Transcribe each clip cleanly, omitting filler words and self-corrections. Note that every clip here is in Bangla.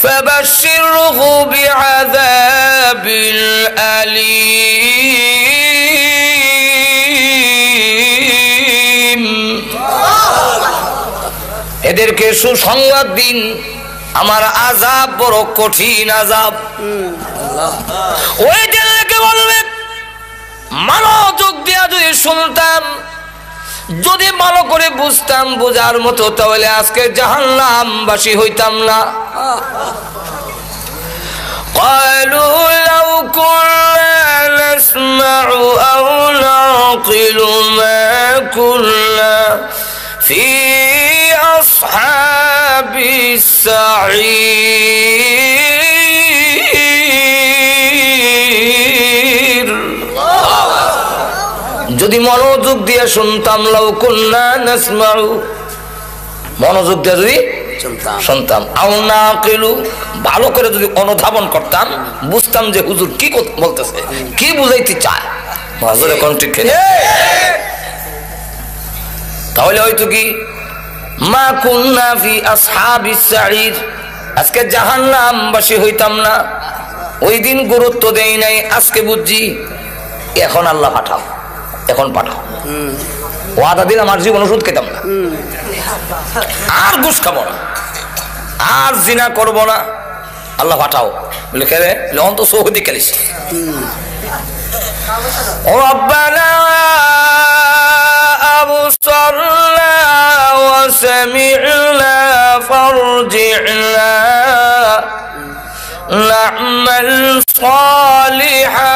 فبشره بعذاب أليم এদেরকে সুসংবাদ দিন আমার আযাব বড় কঠিন আযাব। ওই দিনকে বলবে মনোযোগ দিয়া যদি শুনতাম, যদি ভালো করে বুঝতাম, বোঝার মতো, তাহলে আজকে জাহান্নামবাসী হইতাম না। قالوا لو كنا نسمع أو نعقل ما كنا في أصحاب السعير যদি মনোযোগ দিয়ে শুনতাম, লাউ কুন্না নাসমাউ, মনোযোগ দিয়ে যদি শুনতাম, আও নাকিলু, ভালো করে যদি অনুধাবন করতাম, বুঝতাম যে হুজুর কি বলতেছে, কি বুঝাইতে চায়, হুজুর কোন ঠিক তাহলে হয়তো কি মা কুন্না ফি আসহাবিস সাঈর, আজকে জাহান্নামবাসী হইতাম না। ওই দিন গুরুত্ব দেই নাই, আজকে বুঝছি। এখন আল্লাহ পাঠাও, এখন পাঠাও। ওয়াদা দিন আমার জীবন ওষুধ খেতাম না, আর ঘুষ খাবো না, আর জিনা করব না, আল্লাহ পাঠাও। বলে কে রে? অন্ত সৌদি খেলিস। রব্বানা আবসারনা ওয়া সামি'না ফারজি'না না'মাল সালিহান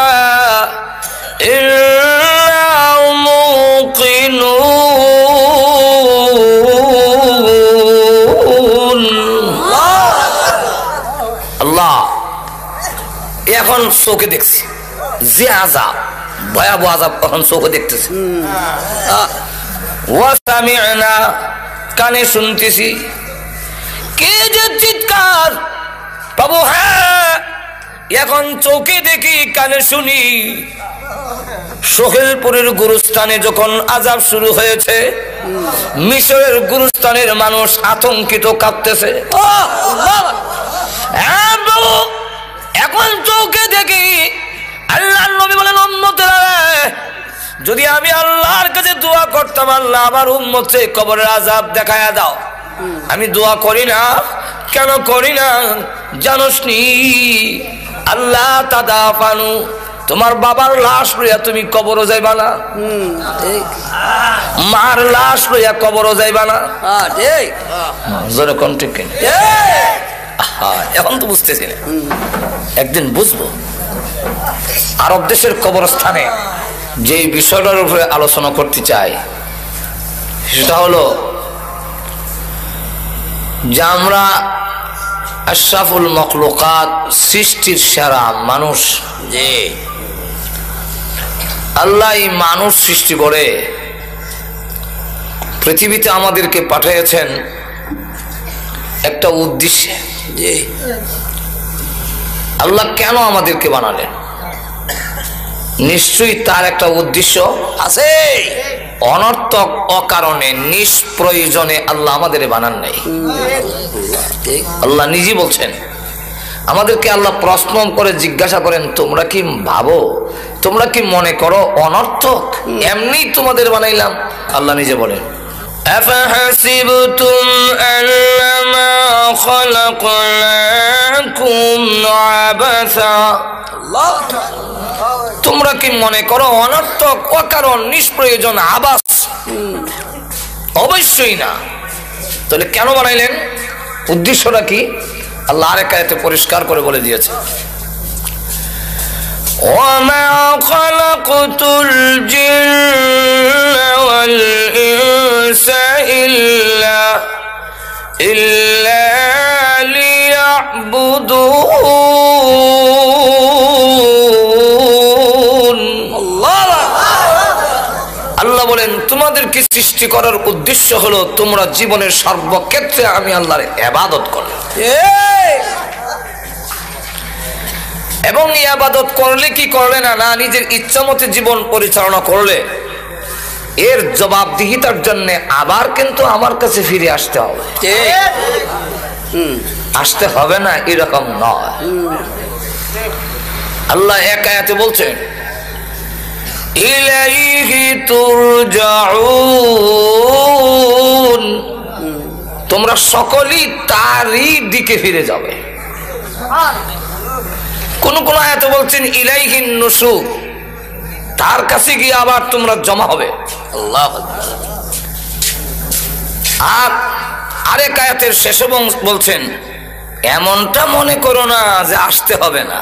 ইন্না মুকিনুন। আল্লাহ এখন চোখে দেখছি যে আযাব, ভয়াবহ আযাব, এখন চোখে দেখতেছি। ওয়া সামি'না, কানে শুনতেছি। কে যে চিৎকার প্রভু, হ্যাঁ এখন চোখে দেখি, কানে শুনি। সোহেলপুরের গুরুস্থানে যখন আযাব শুরু হয়েছে, মিশরের গুরুস্থানের মানুষ আতঙ্কিত, কাঁপতেছে। এখন চোখে দেখি। আল্লাহর নবী বলেন, উম্মতেরা, যদি আমি আল্লাহর কাছে দোয়া করতাম, আল্লাহ আমার উম্মতকে কবরের আযাব দেখায়া দাও, আমি দোয়া করি না। কেন করি না জানোস নি? আল্লাহ তাদাফানু, তোমার বাবার লাশ লইয়া তুমি কবরও যাইবা না, মার লাশ লইয়া কবরও যাইবা না। যেরকম ঠিক কিনা? এখন তো বুঝতেছি না, একদিন বুঝবো। আরব দেশের কবরস্থানে যে বিষয়টার উপরে আলোচনা করতে চাই, সেটা হলো যে আমরা আশরাফুল মখলুকাত, সৃষ্টির সেরা মানুষ, যে আল্লাহ এই মানুষ সৃষ্টি করে পৃথিবীতে আমাদেরকে পাঠিয়েছেন একটা উদ্দেশ্যে। যে আল্লাহ কেন আমাদেরকে বানালেন, নিশ্চয়ই তার একটা উদ্দেশ্য আছে। অনর্থক, অকারণে, নিষ্প্রয়োজনে আল্লাহ আমাদের বানান নাই। আল্লাহ নিজে বলছেন, আমাদেরকে আল্লাহ প্রশ্ন করে জিজ্ঞাসা করেন, তোমরা কি ভাবো, তোমরা কি মনে করো অনর্থক এমনি তোমাদের বানাইলাম? আল্লাহ নিজে বলেন, أفحسبتم أنما خلقناكم عبثا, তোমরা কি মনে করো অনর্থক, অকারণ, নিষ্প্রয়োজন, আবাস? অবশ্যই না। তাহলে কেন বানাইলেন, উদ্দেশ্যটা কি? আল্লাহ আরেক আয়াতে পরিষ্কার করে বলে দিয়েছে, وما خلقت الجن والإنس إلا ليعبدون। আল্লাহ বলেন, তোমাদেরকে সৃষ্টি করার উদ্দেশ্য হলো তোমরা জীবনের সর্বক্ষেত্রে আমি আল্লাহর ইবাদত করবে। এবং ইবাদত করলে কি করলে না, না নিজের ইচ্ছা মতো জীবন পরিচালনা করলে এর জবাবদিহিতার জন্য আবার কিন্তু আমার কাছে ফিরে আসতে হবে। আসতে হবে না এরকম নয়। আল্লাহ এক আয়াতে বলছেন ইলাইহি তুরজাউন, তোমরা সকলেই তারই দিকে ফিরে যাবে। কোন কোন আয়াতে বলছেন ইলাইহিন নুশুর, তার কাছে গিয়ে আবার তোমরা জমা হবে। আল্লাহু আকবার। আর আরেক আয়াতের শেষে বলছেন এমনটা মনে করো না যে আসতে হবে না।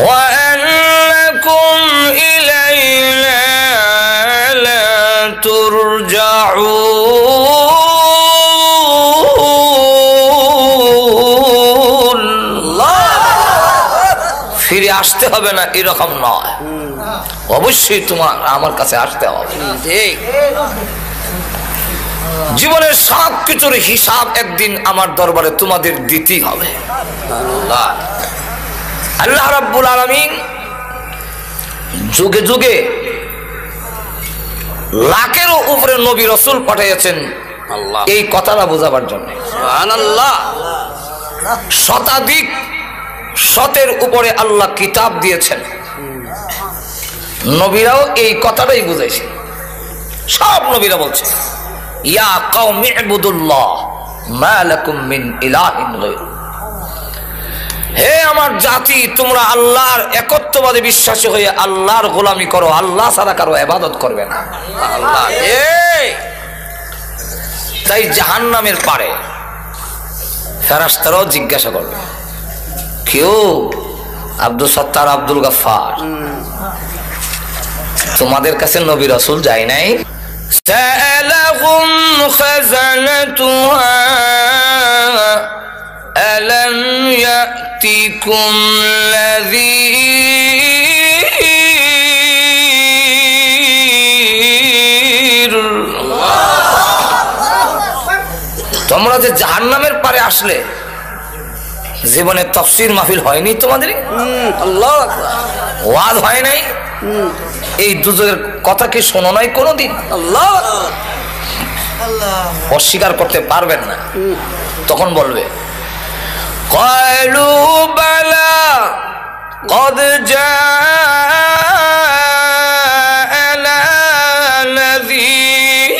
وأنكم إلينا لا ترجعون, ফিরে আসতে হবে না এরকম নয়, অবশ্যই তোমার আমার কাছে আসতে হবে। জীবনের সব কিছুর হিসাব একদিন আমার দরবারে তোমাদের দিতেই হবে। আল্লাহ রাব্বুল আলামিন যুগে যুগে লাখেরও উপরে নবী রাসূল পাঠিয়েছেন এই কথাটা বোঝাবার জন্য। সুবহানাল্লাহ। শতাধিক শতের উপরে আল্লাহ কিতাব দিয়েছেন, নবীরাও এই কথাটাই বুঝাইছে। সব নবীরা বলছে ইয়া কওমি ইবুদুল্লাহ মা লাকুম মিন ইলাহিন গায়রু, হে আমার জাতি তোমরা আল্লাহর একত্ববাদে বিশ্বাসী হয়ে আল্লাহর গোলামি করো, আল্লাহ ছাড়া কারো ইবাদত করবে না। আল্লাহ তাই জাহান্নামের পারে ফেরেশতারাও জিজ্ঞাসা করবে কেউ আব্দুল সত্তার আব্দুল গাফফার তোমাদের কাছে নবী রাসূল যায় নাই? সালাহুম খাযানাতুহা আলাম ইয়াতিকুম নাযীর, তোমরা যে জাহান্নামের পারে আসলে জীবনে তাফসীর মাহফিল হয়নি তোমাদের? আল্লাহু আকবার। ওয়াজ হয় নাই? এই দুজকের কথা কি শোনো নাই কোনোদিন? আল্লাহু আকবার। অস্বীকার করতে পারবেন না, তখন বলবে ক্বালু বালা قد جاءنا نذير।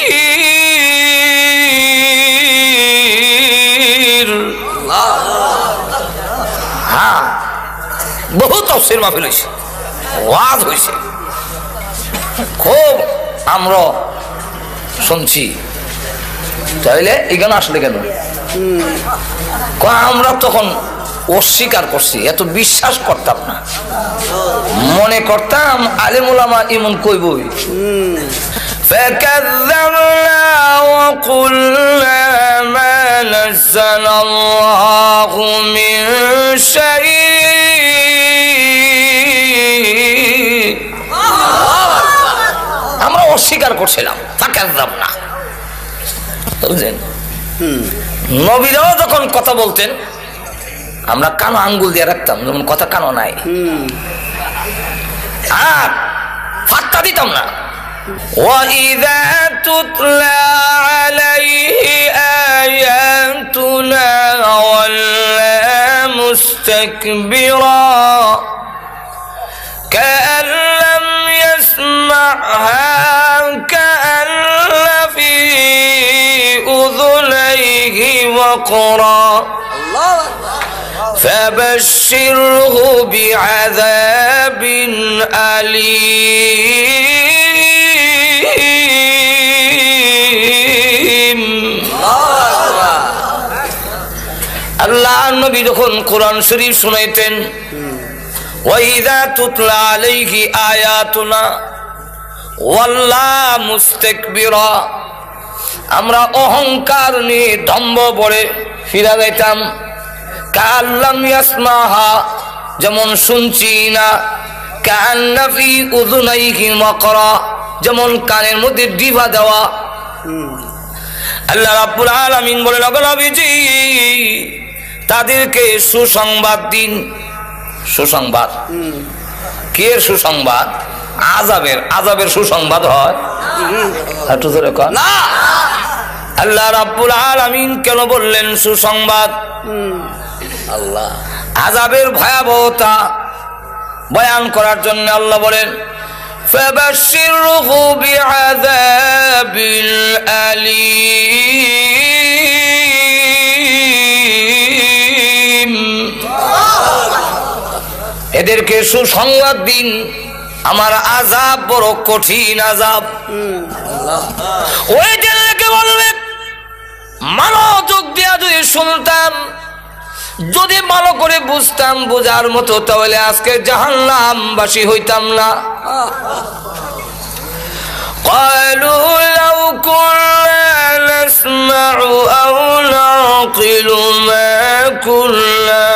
হ্যাঁ, বহু তাফসীর মাহফিল হয়েছে, ওয়াজ হয়েছে, খুব আমরা শুনছি। তাইলে এখানে আসলে কেন? আমরা তখন অস্বীকার করছি, এত বিশ্বাস করতাম না, মনে করতাম আলেম উলামা ইমন কইবই। فكذبنا وقلنا ما نزل الله من شيء, আমরা অস্বীকার করছিলাম। ফাকাযযাবনা, বুঝলেন? নবীরাও যখন কথা বলতেন আমরা কানো আঙ্গুল দিয়ে রাখতাম, যেমন কথা কানো নাই, আর ফাত্তা দিতাম না। وَإِذَا تُتْلَى عَلَيْهِ آيَاتُنَا وَلَّى مُسْتَكْبِرًا كَأَن لَّمْ يَسْمَعْهَا كَأَنَّ فِي أُذُنَيْهِ وَقْرًا فبشره بعذاب أليم। আল্লাহ নবী যখন কোরআন শরীফ শুনাইতেন ওয়াইদা তুতলা আলাইহি আয়াতুনা ওয়াল্লা মুস্তাকবিরা, আমরা অহংকার নিয়ে দম্ভ পড়ে ফিরা যাইতাম। কাল্লাম ইয়াসমাহা, যেমন শুনছি না। কান্না ফি উযুনাইহি ওয়াকরা, যেমন কানের মধ্যে ডিভা দেওয়া। আল্লাহ রাব্বুল আলামিন বলেন ওগো নবীজি তাদেরকে সুসংবাদ দিন। সুসংবাদ কে? সুসংবাদ আযাবের। আযাবের সুসংবাদ হয় একটু জোরে কর না। আল্লাহ রাব্বুল আলামিন কেন বললেন সুসংবাদ? আল্লাহ আযাবের ভয়াবহতা বয়ান করার জন্য আল্লাহ বলেন ফাবাশশিরহু বিআযাবিল আলীম, এদেরকে সুসংবাদ দিন আমার আযাব বড় কঠিন আযাব। ওই জেলেকে বলবে মনোযোগ দিয়া যদি শুনতাম, যদি ভালো করে বুঝতাম, বোঝার মতো, তাহলে আজকে জাহান্নামবাসী হইতাম না। قالوا لو كنا نسمع أو نعقل ما كنا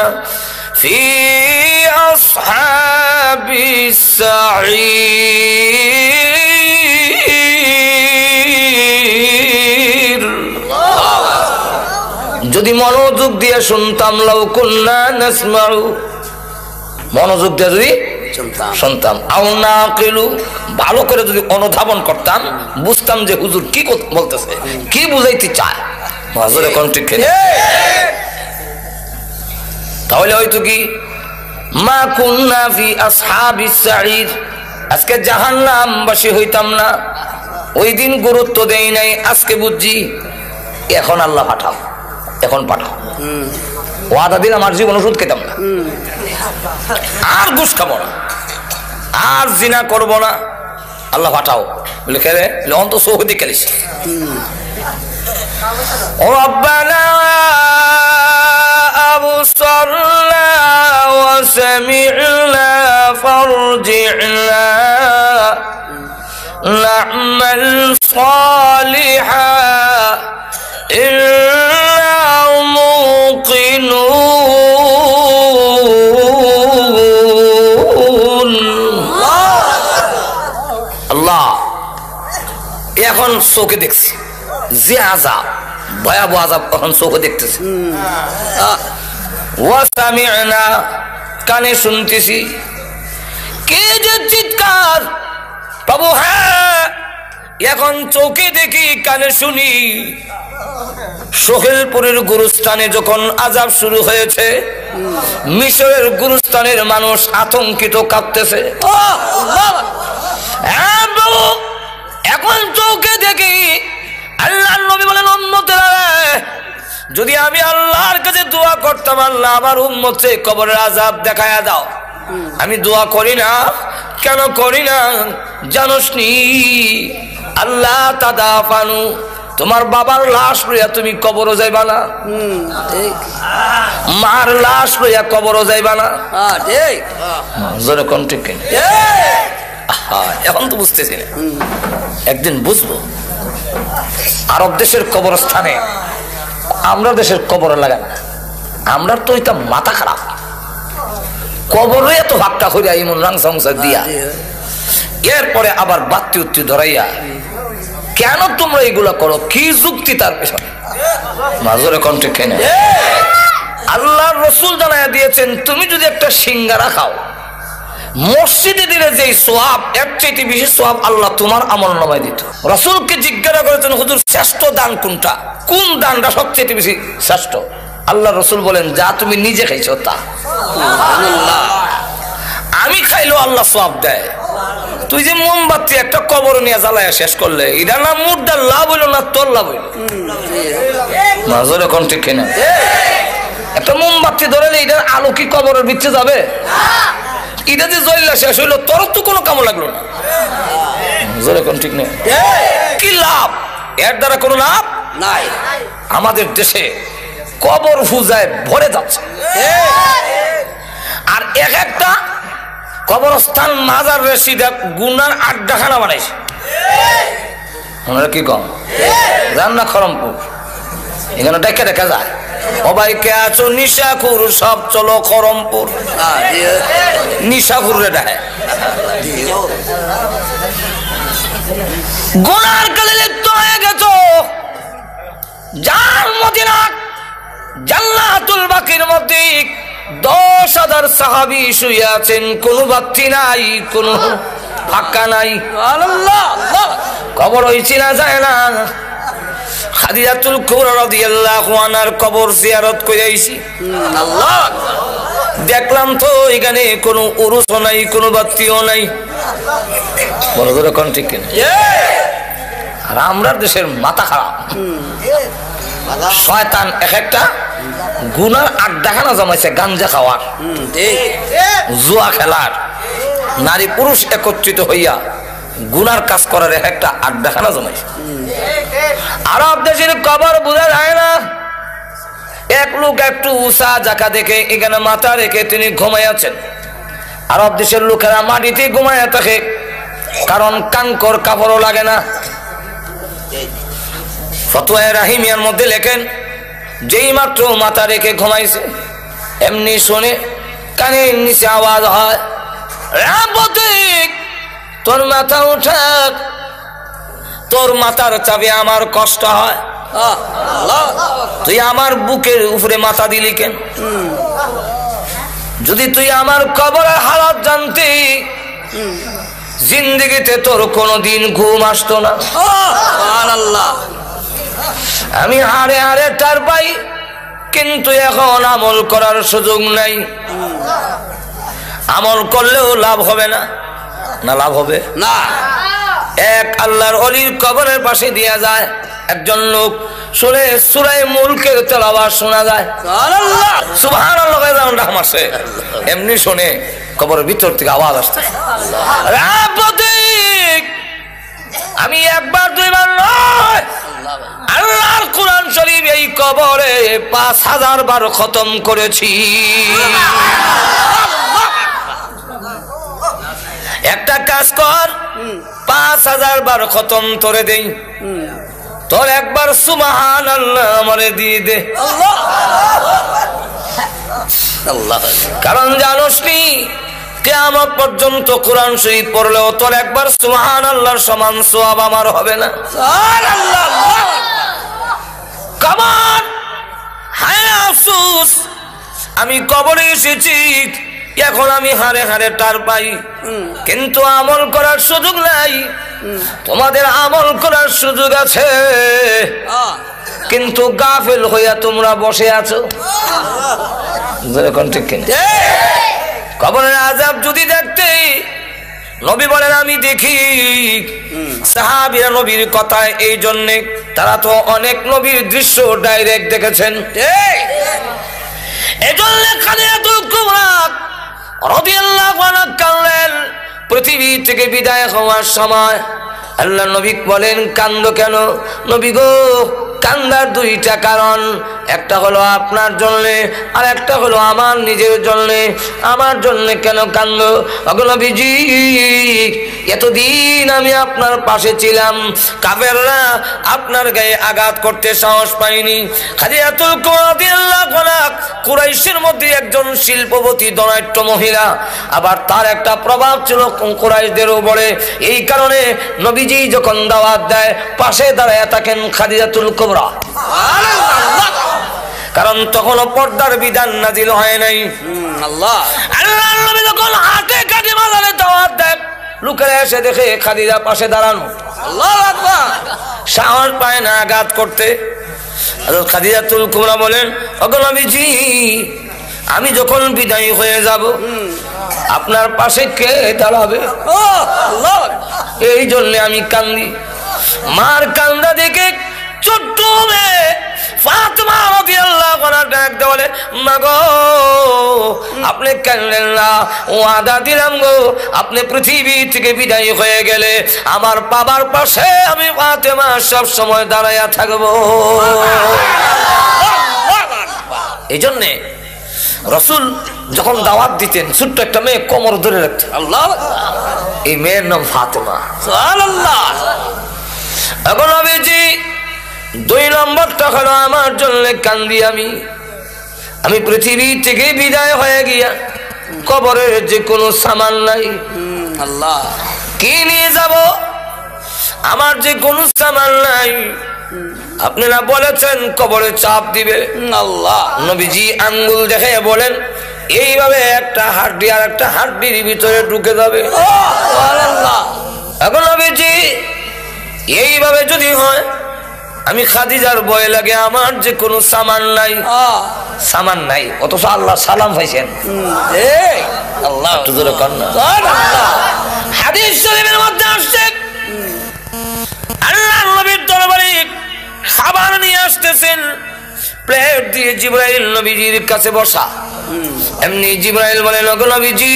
في أصحاب السعير, যদি মনোযোগ দিয়ে শুনতাম, লাউ কুন্না নাসমাউ, মনোযোগ দিয়ে যদি শুনতাম, আও নাকিলু, ভালো করে যদি অনুধাবন করতাম, বুঝতাম যে হুজুর কি বলতেছে, কি বুঝাইতে চায়, হুজুরে কোন ঠিক তাহলে হয়তো কি মা কুন্না ফি আসহাবিস সাঈর, আজকে জাহান্নামবাসী হইতাম না। ওই দিন গুরুত্ব দেই নাই, আজকে বুঝছি। এখন আল্লাহ পাঠাও, এখন পাঠাও। ওয়াদা দিন আমার জীবন ওষুধ খেতাম না, আর ঘুষ খাবো না, আর জিনা করবো না, আল্লাহ পাঠাও। বলে খেলে অন্ত সৌদি খেলিস। ও রব্বানা আবসারনা ওয়া সামি'না ফারজি'না না'মাল সালিহান ইন্না মুকিনুন। আল্লাহ এখন চোখে দেখছি যে আযাব, ভয়াবহ আযাব এখন চোখে দেখতেছি। ওয়া সামি'না, কানে শুনতেছি। কে যে চিৎকার প্রভু, হ্যাঁ এখন চোখে দেখি, কানে শুনি। সোহেলপুরের গুরুস্থানে যখন আযাব শুরু হয়েছে, মিশরের গুরুস্থানের মানুষ আতঙ্কিত, কাঁপতেছে। হ্যাঁ বাবু, এখন চোখে দেখি। আল্লাহর নবী বলেন, উম্মতেরা, যদি আমি আল্লাহর কাছে দোয়া করতাম, আল্লাহ আমার উম্মতকে কবরের আযাব দেখায়া দাও, আমি দোয়া করি না। কেন করি না জানোস নি? আল্লাহ তাদাফানু, তোমার বাবার লাশ লইয়া তুমি কবরও যাইবা না, মার লাশ লইয়া কবরও যাইবা না। যেরকম ঠিক কিনা? এখন তো বুঝতেছি না, একদিন বুঝবো। আরব দেশের কবরস্থানে আমরা দেশের কবর লাগান, আমরা তো এটা মাথা খারাপ। কবরে এত ভাবটা করিয়া ইমন রাং সংসার দিয়া, এরপরে আবার বাত্তি উত্তি ধরাইয়া, কেন তোমরা এগুলা করো? কি যুক্তি তার পেছনে? মাজরে কণ্ঠে খেয়ে নেয়। আল্লাহর রাসূল জানাইয়া দিয়েছেন, তুমি যদি একটা সিঙ্গারা খাও, মসজিদে দিলে যে সোয়াব, এর চাইতে বেশি সোয়াব আল্লাহ তোমার আমলনামায় দিত। রাসূলকে জিজ্ঞাসা করেছেন, হুজুর শ্রেষ্ঠ দান কোনটা? কোন দানটা সবচেয়ে বেশি শ্রেষ্ঠ? আল্লাহ রাসূল বলেন, যা তুমি নিজে খাইছো তা। আমি খাইলো আল্লাহ সোয়াব দেয়। তুই যে মোমবাতি একটা কবর নিয়ে জ্বালায়া শেষ করলে, এটা না মুর্দার লাভ হইলো না তোর লাভ হইলো? মাজরে কোন ঠিক কিনা? একটা মোমবাতি ধরে এটার আলো কি কবরের ভিতরে যাবে? এটা যে জ্বললা শেষ হইলো, তোর তো কোনো কামো লাগলো না। মাজরে কোন ঠিক নেই? কি লাভ? এর দ্বারা কোনো লাভ নাই। আমাদের দেশে কবর পূজায় ভরে যাচ্ছে, আর এক একটা কবরস্থান মাজার রেসিদা গুনার আড্ডাখানা বানাইছে। ওনারা কি কম জান না? খরমপুর এখানে দেখা দেখা যায়, সবাইকে আছো নিশাখুর, সব চলো খরমপুর। নিশাখুর রে দেখে গুনার কালে লিপ্ত হয়ে গেছো। যার মদিনা জান্নাতুল বাকির মধ্যে 10,000 সাহাবী শুয়ে আছেন, কোনো বাতি নাই, কোনো ফাঁকা নাই। কবর হইছি না যায় না, খাদিজাতুল কুবরা রাদিয়াল্লাহু আনহার কবর জিয়ারত করে আইছি। আল্লাহ, দেখলাম তো এখানে কোনো উরুসও নাই, কোনো বাতিও নাই। বড় করে কোন ঠিক কিনা? আর আমরা দেশের মাথা খারাপ। শয়তান এক একটা গুনার আড্ডাখানা জমাইছে, গাঞ্জা খাওয়ার, জুয়া খেলার, নারী পুরুষ একত্রিত হইয়া গুনার কাজ করার এক একটা আড্ডাখানা জমাইছে। আরব দেশের কবর বোঝা যায় না। এক লোক একটু উঁচা জায়গা দেখে এখানে মাথা রেখে তিনি ঘুমাইয়াছেন। আরব দেশের লোকেরা মাটিতে ঘুমাইয়া থাকে, কারণ কাঙ্কর কাপড়ও লাগে না। ফতোয়া রাহিমিয়ার মধ্যে লেখেন, যেই মাত্র মাথা রেখে ঘুমাইছে এমনি শুনে কানের নিচে আওয়াজ হয়, তোর মাথা উঠাক, তোর মাথার চাপে আমার কষ্ট হয়, তুই আমার বুকের উপরে মাথা দিলি কেন? যদি তুই আমার কবরের হালাত জানতি, জিন্দেগিতে তোর কোনদিন ঘুম আসতো না। আমি হাড়ে হাড়ে টার পাই, কিন্তু এখন আমল করার সুযোগ নাই। আমল করলেও লাভ হবে না। না লাভ হবে না। এক আল্লাহর ওলির কবরের পাশে দিয়া যায়, একজন লোক শুনে সূরা মুলকের তেলাওয়াত শোনা যায়। সুবহানাল্লাহ, সুবহানাল্লাহ মারছে, এমনি শুনে কবরের ভিতর থেকে আওয়াজ আসছে, আমি একবার দুইবার নয়, আল্লাহর কোরআন শরীফ এই কবরে 5000 বার খতম করেছি। একটা কাজ কর, 5000 বার খতম তোরে দেই, তোর একবার সুবহানাল্লাহ আমারে দিয়ে দে। কারণ জানোস নি, কিয়ামত পর্যন্ত কোরআন শরীফ পড়লেও তোর একবার সুবহানাল্লাহর সমান সওয়াব আমার হবে না। সুবহানাল্লাহ। কামান, হায় আফসোস, আমি কবরে এসেছি, এখন আমি হারে হারে টার পাই, কিন্তু আমল করার সুযোগ নাই। তোমাদের আমল করার সুযোগ আছে, কিন্তু গাফেল হইয়া তোমরা বসে আছো। ঠিক কিনা? কবরের আযাব যদি দেখতে, নবী বলেন আমি দেখি। সাহাবীরা নবীর কথায় এই জন্যে, তারা তো অনেক নবীর দৃশ্য ডাইরেক্ট দেখেছেন। এজন্য খাদিজাতুল কুবরা রাদিয়াল্লাহু আনহা কাঁদলেন। পৃথিবী থেকে বিদায় হওয়ার সময় আল্লাহ নবী বলেন, কান্দো কেন? নবী গো, কান্দার দুইটা কারণ, একটা হলো আপনার জন্যে, আর একটা হলো আমার নিজের জন্যে। আমার জন্যে কেন কান্দো? ওগো নবীজি, এতদিন আমি আপনার পাশে ছিলাম, কাফেররা আপনার গায়ে আঘাত করতে সাহস পায়নি। খাদিজাতুল কুবরা রাদিয়াল্লাহু আনহা কুরাইশের মধ্যে একজন শিল্পবতী ধনাঢ্য মহিলা, আবার তার একটা প্রভাব ছিল কুরাইশদের উপরে। এই কারণে নবীজি যখন দাওয়াত দেয়, পাশে দাঁড়ায় থাকেন খাদিজাতুল কুবরা। কারণ তখনও পর্দার বিধান নাজিল হয় নাই। আল্লাহর নবী যখন হাতে কাটে মাজারে দাওয়াত দেয়, লোকেরা এসে দেখে খাদিজা পাশে দাঁড়ানো, আল্লাহু আকবার, সাহস পায় না আঘাত করতে। খাদিজাতুল কুবরা বলেন, ওগো নবীজি, আমি যখন বিদায় হয়ে যাব, আপনার পাশে কে দাঁড়াবে? এই জন্য আমি কান্দি। মার কান্দা দেখে ছোট্ট মেয়ে ফাতেমা রাদিয়াল্লাহু আনহা ডাক দিয়ে বলে, মা গো, আপনি কাঁদলেন না, ওয়াদা দিলাম গো, আপনি পৃথিবী থেকে বিদায় হয়ে গেলে আমার বাবার পাশে আমি ফাতেমা সব সময় দাঁড়াইয়া থাকবো। এই জন্যে রাসূল যখন দাওয়াত দিতেন, ছোট্ট একটা মেয়ে কোমর ধরে রাখতেন। আল্লাহ, এই মেয়ের নাম ফাতেমা। সুবহানাল্লাহ। এখন নবীজি 2 নম্বরটা হলো আমার জন্য কান্দি আমি পৃথিবী থেকে বিদায় হয়ে গিয়া কবরের যে কোনো সামান নাই, আল্লাহ কি নিয়ে যাব? আমার যে কোনো সামান নাই। আপনারা বলেছেন কবরে চাপ দিবে, আল্লাহ নবীজি আঙ্গুল দেখে বলেন, এইভাবে একটা হাড্ডি আর একটা হাড্ডির ভিতরে ঢুকে যাবে। এখন নবীজি এইভাবে যদি হয়, আমি খাদিজার ভয় লাগে আমার যে কোনো সামান নাই, সামান নাই, অথচ আল্লাহ সালাম পাইছেন। আল্লাহ একটু জোরে কর না। হাদিস শরীফের মধ্যে আসছে আল্লাহর নবীর দরবারে খাবার নিয়ে আসতেছেন, প্লেট দিয়ে জিবরাইল নবীজির কাছে বসা। এমনি জিবরাইল বলে, নবীজি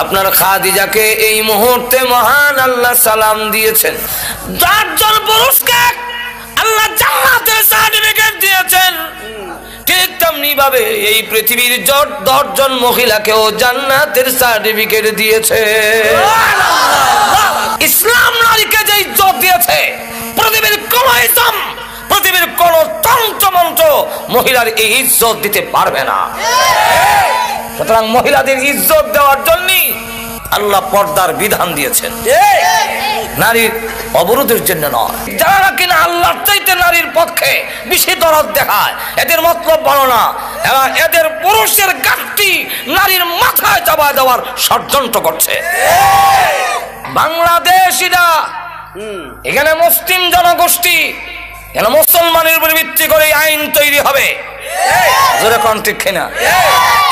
আপনার খাদিজাকে এই মুহূর্তে মহান আল্লাহ সালাম দিয়েছেন। 10 জন পুরুষকে আল্লাহ জান্নাতের সার্টিফিকেট দিয়েছেন, ঠিক তেমনি ভাবে এই পৃথিবীর 10 জন মহিলাকেও জান্নাতের সার্টিফিকেট দিয়েছে। ইসলাম নারীকে যে ইজ্জত দিয়েছে, পৃথিবীর কোন ইসলাম, পৃথিবীর কোন তন্ত্রমন্ত্র মহিলার এই ইজ্জত দিতে পারবে না। সুতরাং মহিলাদের ইজ্জত দেওয়ার জন্য আল্লাহ পর্দার বিধান দিয়েছেন, নারীর অবরোধের জন্য নয়। যারা কিনা আল্লাহর চাইতে নারীর পক্ষে বেশি দরদ দেখায়, এদের মতলব ভালো না, এদের পুরুষের গাঠটি নারীর মাথায় চাপা দেওয়ার ষড়যন্ত্র করছে। বাংলাদেশিরা এখানে মুসলিম জনগোষ্ঠী, এখানে মুসলমানের উপর ভিত্তি করে আইন তৈরি হবে,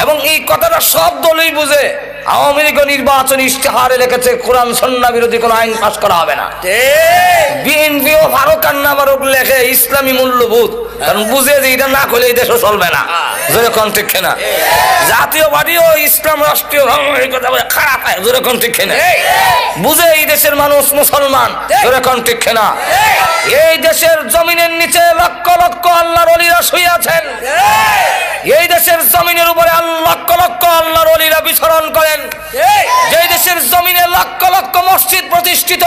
এবং এই কথাটা সব দলই বুঝে। আওয়ামী লীগ নির্বাচনী ইশতেহারে লিখেছে কোরআন সুন্নাহ বিরোধী কোনো আইন পাস করা হবে না। বিএনপিও ফারুক আন্না ফারুক লেখে ইসলামী মূল্যবোধ, কারণ বুঝে যে এটা না করলে এই দেশও চলবে না। যেরকম ঠিক না, জাতীয় পার্টিও ইসলাম রাষ্ট্রীয় খারাপ হয়, যেরকম ঠিক না, বুঝে এই দেশের মানুষ মুসলমান, যেরকম ঠিক না। এই দেশের জমিনের নিচে লক্ষ লক্ষ আল্লাহর ওলিরা শুয়ে আছেন, এই দেশের জমিনের উপরে লক্ষ লক্ষ আল্লাহর ওলিরা বিচরণ করেন, যে দেশের জমিনে লক্ষ লক্ষ মসজিদ প্রতিষ্ঠিত,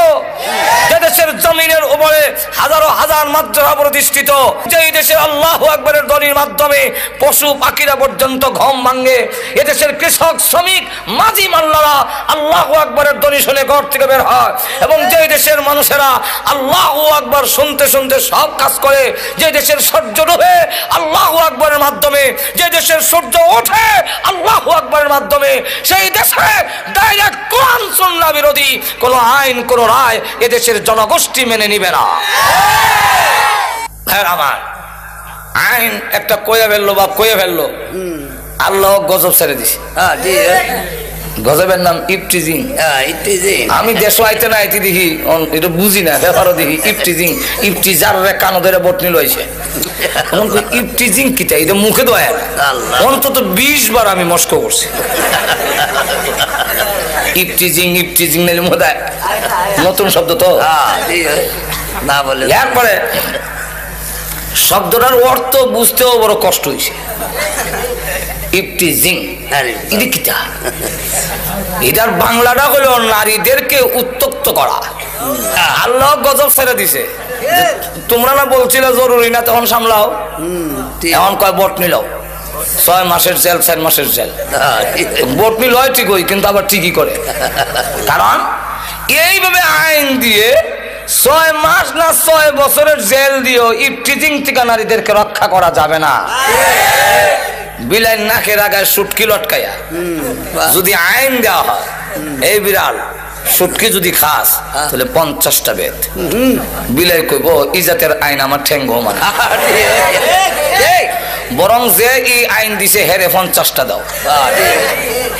যে দেশের জমিনের উপরে হাজারো হাজার মাদ্রাসা প্রতিষ্ঠিত, যে দেশের আল্লাহু আকবারের ধ্বনির মাধ্যমে পশু পাখিরা পর্যন্ত ঘুম ভাঙে, এদেশের কৃষক শ্রমিক মাঝি মাল্লারা আল্লাহু আকবারের ধ্বনি শুনে ঘর থেকে বের হয়, এবং যে দেশের মানুষেরা আল্লাহু আকবার শুনতে শুনতে সব কাজ করে, যে দেশের সূর্য ডুবে আল্লাহু আকবারের মাধ্যমে, যে দেশের সূর্য ওঠে আল্লাহু আকবারের মাধ্যমে, সেই দেশে ডাইরেক্ট কোরআন সুন্নাহ বিরোধী কোন আইন কোন রায় এদেশের জনগোষ্ঠী মেনে নিবে না। আমার আইন একটা কয়ে ফেললো বা কয়ে ফেললো, আল্লাহ গজব ছেড়ে দিছে। গজবের নাম ইফটিজিং। আমি দেশ আইতে না আইতে দেখি, এটা বুঝি না, ব্যাপারও দেখি ইফটিজিং, ইফটিজার কানো ধরে বটনি লইছে। ইফটিজিং কিটা, এটা মুখে দয়া অন্তত 20 বার আমি মস্ক করছি। ইফটিজিং ইফটিজিং নাইলে মোদায় নতুন শব্দ তো না বলে, এরপরে শব্দটার অর্থ বুঝতেও বড় কষ্ট হয়েছে। ইফটিজিং এটার বাংলাটা হলো নারীদেরকে উত্তক্ত করা। আল্লাহ গজব ছেড়ে দিছে। তোমরা না বলছিলে জরুরি না, তখন সামলাও, এখন কয় বটনি লও, 6 মাসের জেল 4 মাসের জেল। বটনি লয় ঠিকই, কিন্তু আবার ঠিকই করে, কারণ এইভাবে আইন দিয়ে 6 মাস না 6 বছরের জেল দিয়েও ইফটিজিং থেকে নারীদেরকে রক্ষা করা যাবে না। বিলাই নাকের আগায় সুটকি লটকাইয়া যদি আইন দেওয়া হয়, এই বিড়াল সুটকি যদি খাস তাহলে 50টা বেদ, বিলাই কইব ইজাতের আইন আমার ঠেঙ্গো মানে, বরং যে এই আইন দিছে হেরে 50টা দাও।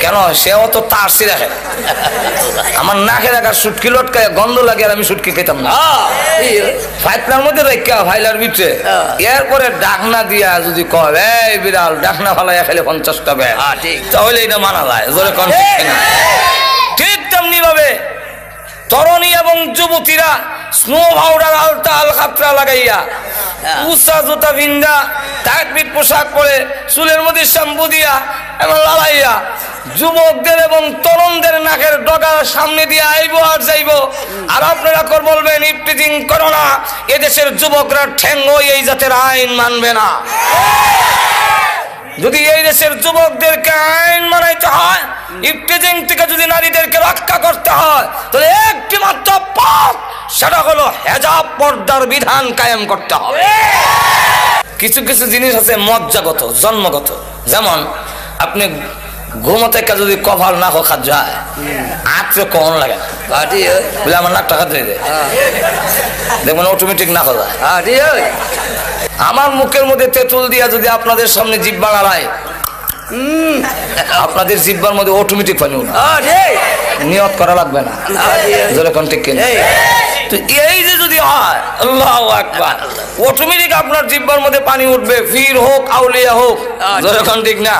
কেন সেও তো তার সিরা খেলে, আমার নাকের আগার সুটকি লটকায় গন্ধ লাগে আর আমি সুটকি খেতাম না। ফাইটনার মধ্যে রেখা ফাইলার ভিতরে, এরপরে ডাকনা দিয়া যদি কয় এই বিড়াল ডাকনা ফালাইয়া খেলে 50টা বেদ, তাহলে এটা মানা যায়। ঠিক তেমনি ভাবে তরুণী এবং যুবতীরা স্নো পাউডার আলতা আল খাতরা লাগাইয়া, উঁচা জুতা ভিন্দা, টাইট ফিট পোশাক পরে, চুলের মধ্যে শ্যাম্পু দিয়া এবং লাগাইয়া যুবকদের এবং তরুণদের নাকের ডগার সামনে দিয়ে আইব আর যাইব। আর আপনারা বলবেন ইফটিজিং করো না, এদেশের যুবকরা ঠেঙ্গো এই জাতের আইন মানবে না। যদি এই দেশের যুবকদেরকে আইন মানাইতে হয়, ইফটিজিং থেকে যদি নারীদেরকে রক্ষা করতে হয়, তাহলে একটি মাত্র পথ, সেটা হলো হেজাব পর্দার বিধান কায়েম করতে হবে। কিছু কিছু জিনিস আছে মজ্জাগত, জন্মগত, যেমন আপনি ঘুমো থেকে যদি কপাল না খাওয়া যায়, আঁচে কখন লাগে না বুঝলে আমার নাক টাকা দিয়ে দেয় দেখবেন অটোমেটিক না কথা আমার মুখের মধ্যে তেঁতুল দিয়া যদি আপনাদের সামনে জিহ্বা নাড়ায় আপনাদের জিহ্বার মধ্যে অটোমেটিক পানি উঠবে নিয়ত করা লাগবে না যেরকম ঠিক কিনা তো এই যে যদি হয় আল্লাহু আকবার অটোমেটিক আপনার জিহ্বার মধ্যে পানি উঠবে পীর হোক আউলিয়া হোক যেরকম ঠিক না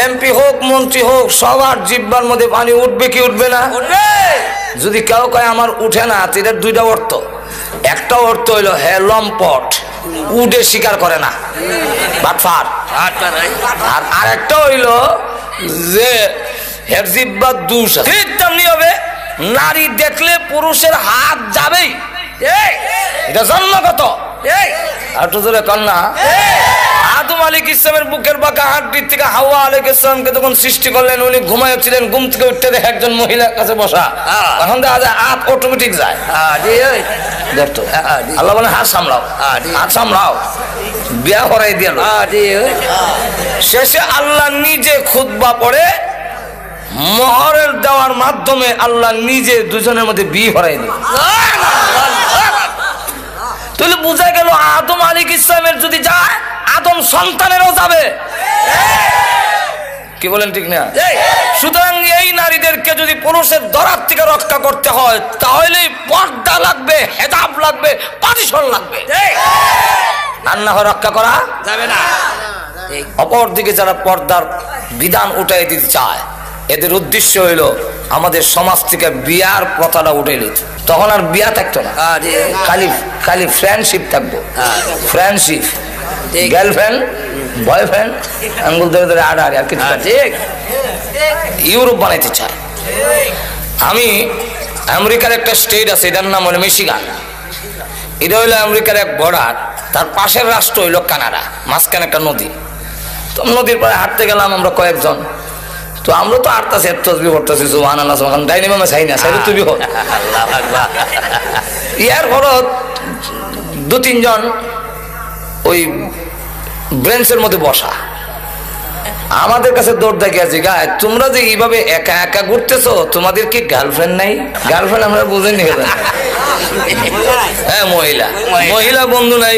এমপি হোক মন্ত্রী হোক সবার জিহ্বার মধ্যে পানি উঠবে কি উঠবে না যদি কেউ কয় আমার উঠে না এটার দুইটা অর্থ একটা অর্থ হইলো হে লম্পট উঠে স্বীকার করে না বাটফার আর আরেকটা হইলো যে হের জিহ্বা দোষ ঠিক তেমনি হবে নারী দেখলে পুরুষের হাত যাবেই এটা জন্মগত আর তো জোরে কন্যা আদম আলাইহিস সালামের বুকের বাঁকা হাড্ডির থেকে হাওয়া আলাইহিস সালামকে যখন সৃষ্টি করলেন উনি ঘুমাচ্ছিলেন ঘুম থেকে উঠতে দেখে একজন মহিলার কাছে বসা তখন দেখা যায় হাত অটোমেটিক যায় দেখতো আল্লাহ বলে হাত সামলাও হাত সামলাও বিয়া করাই দিল শেষে আল্লাহ নিজে খুতবা পড়ে মোহরের দেওয়ার মাধ্যমে আল্লাহ নিজে দুজনের মধ্যে বিয়ে করাই দিল তাহলে বোঝা গেল আদম আলাইহিস সালামের যদি যায় আদম সন্তানেরও যাবে কি বলেন ঠিক না সুতরাং এই নারীদেরকে যদি পুরুষের দরার থেকে রক্ষা করতে হয় তাহলে পর্দা লাগবে হেজাব লাগবে পারিশন লাগবে আর না হয় রক্ষা করা যাবে না অপর দিকে যারা পর্দার বিধান উঠাই দিতে চায় এদের উদ্দেশ্য হইলো আমাদের সমাজ থেকে বিয়ার প্রথাটা উঠে নিত তখন আর বিয়া থাকতো না খালি খালি ফ্রেন্ডশিপ থাকবো ফ্রেন্ডশিপ গার্লফ্রেন্ড বয়ফ্রেন্ড আঙ্গুল ধরে ধরে আড়াআড়ি আর কিছু ঠিক ইউরোপ বানাইতে চায় আমি আমেরিকার একটা স্টেট আছে এটার নাম হলো মিশিগান এটা হইলো আমেরিকার এক বর্ডার তার পাশের রাষ্ট্র হইলো কানাডা মাঝখানে একটা নদী তো নদীর পরে হাঁটতে গেলাম আমরা কয়েকজন তো আমরা তো আটটাছে তসবিহ পড়তেছি সুবহানাল্লাহ সুবহানাল্লাহ ডাইনি মামা চাই না সাইরে তুই হল ইয়ার ঘরত দু তিনজন ওই ব্রেঞ্চের মধ্যে বসা আমাদের কাছে দৌড় দেখিয়েছি গায়ে তোমরা যে এইভাবে একা একা ঘুরতেছো তোমাদের কি গার্লফ্রেন্ড নাই গার্লফ্রেন্ড আমরা বুঝেনি হ্যাঁ মহিলা মহিলা বন্ধু নাই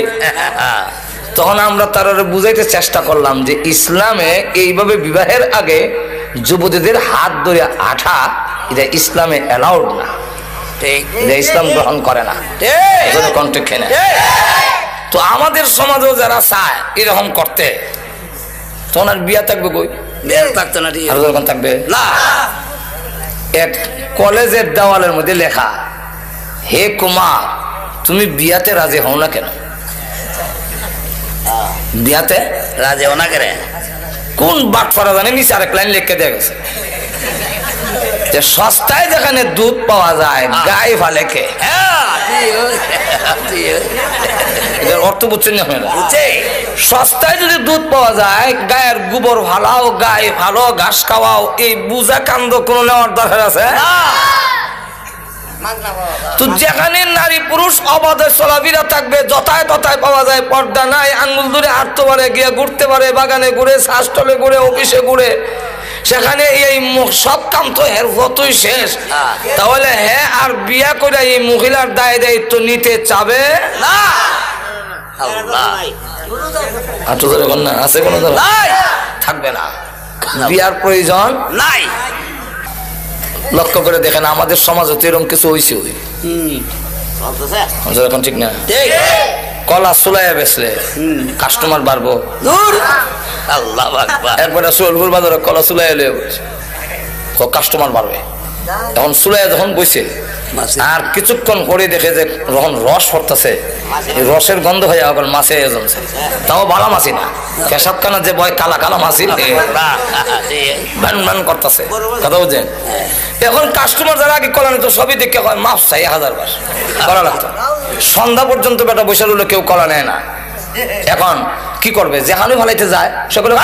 তখন আমরা তারা বুঝাইতে চেষ্টা করলাম যে ইসলামে এইভাবে বিবাহের আগে যুবতীদের হাত ধরে আঠা এটা ইসলামে অ্যালাউড না এটা ইসলাম গ্রহণ করে না কন্টেক্ট না তো আমাদের সমাজেও যারা চায় এরকম করতে তখন আর বিয়া থাকবে কই বিয়া থাকতো না আর যখন থাকবে না এক কলেজের দেওয়ালের মধ্যে লেখা হে কুমার তুমি বিয়াতে রাজি হও না কেন বিয়াতে রাজি হও না কেন কোন বাটফারা জানে নিচে আরেক লাইন লিখে দেয়া গেছে যে সস্তায় যেখানে দুধ পাওয়া যায় গায়ে ফালে কে অর্থ বুঝছেন না আপনারা সস্তায় যদি দুধ পাওয়া যায় গায়ের গোবর ফালাও গায়ে ভালো ঘাস খাওয়াও এই বুঝা কান্দ কোন নেওয়ার দরকার আছে তো যেখানে নারী পুরুষ অবাধে চলাফেরা থাকবে যথায় তথায় পাওয়া যায় পর্দা নাই আঙ্গুল ধরে হাঁটতে পারে গিয়ে ঘুরতে পারে বাগানে ঘুরে শ্বাসটলে ঘুরে অফিসে ঘুরে সেখানে এই সব কাম তো এর হতই শেষ তাহলে হ্যাঁ আর বিয়া করে এই মহিলার দায় দায়িত্ব নিতে চাবে না আছে কোনো থাকবে না বিয়ার প্রয়োজন নাই লক্ষ্য করে দেখেন আমাদের সমাজে তো এরকম কিছু হয়েছে এখন ঠিক না কলা চুলাইয়া বেচলে কাস্টমার বাড়বো একবারে সোলপুর বাজারে কলা চুলাই এলে কাস্টমার বাড়বে এখন চুলাইয়া যখন বইছে আর কিছুক্ষণ পরে দেখে যে যখন রস পড়তেছে রসের গন্ধ হয়ে এখন মাছে জমছে তাও ভালো মাছি না পেশাবখানা যে বয় কালা কালা মাছি ভ্যান ভ্যান করতেছে কথা বুঝছেন এখন কাস্টমার যারা আগে কলা নিত সবই দেখে হয় মাছ চাই 1000 বার কলা লাগতো সন্ধ্যা পর্যন্ত বেটা বসে রইলো কেউ কলা নেয় না এখন কি করবে যেখানে ভালাইতে যায় সকলে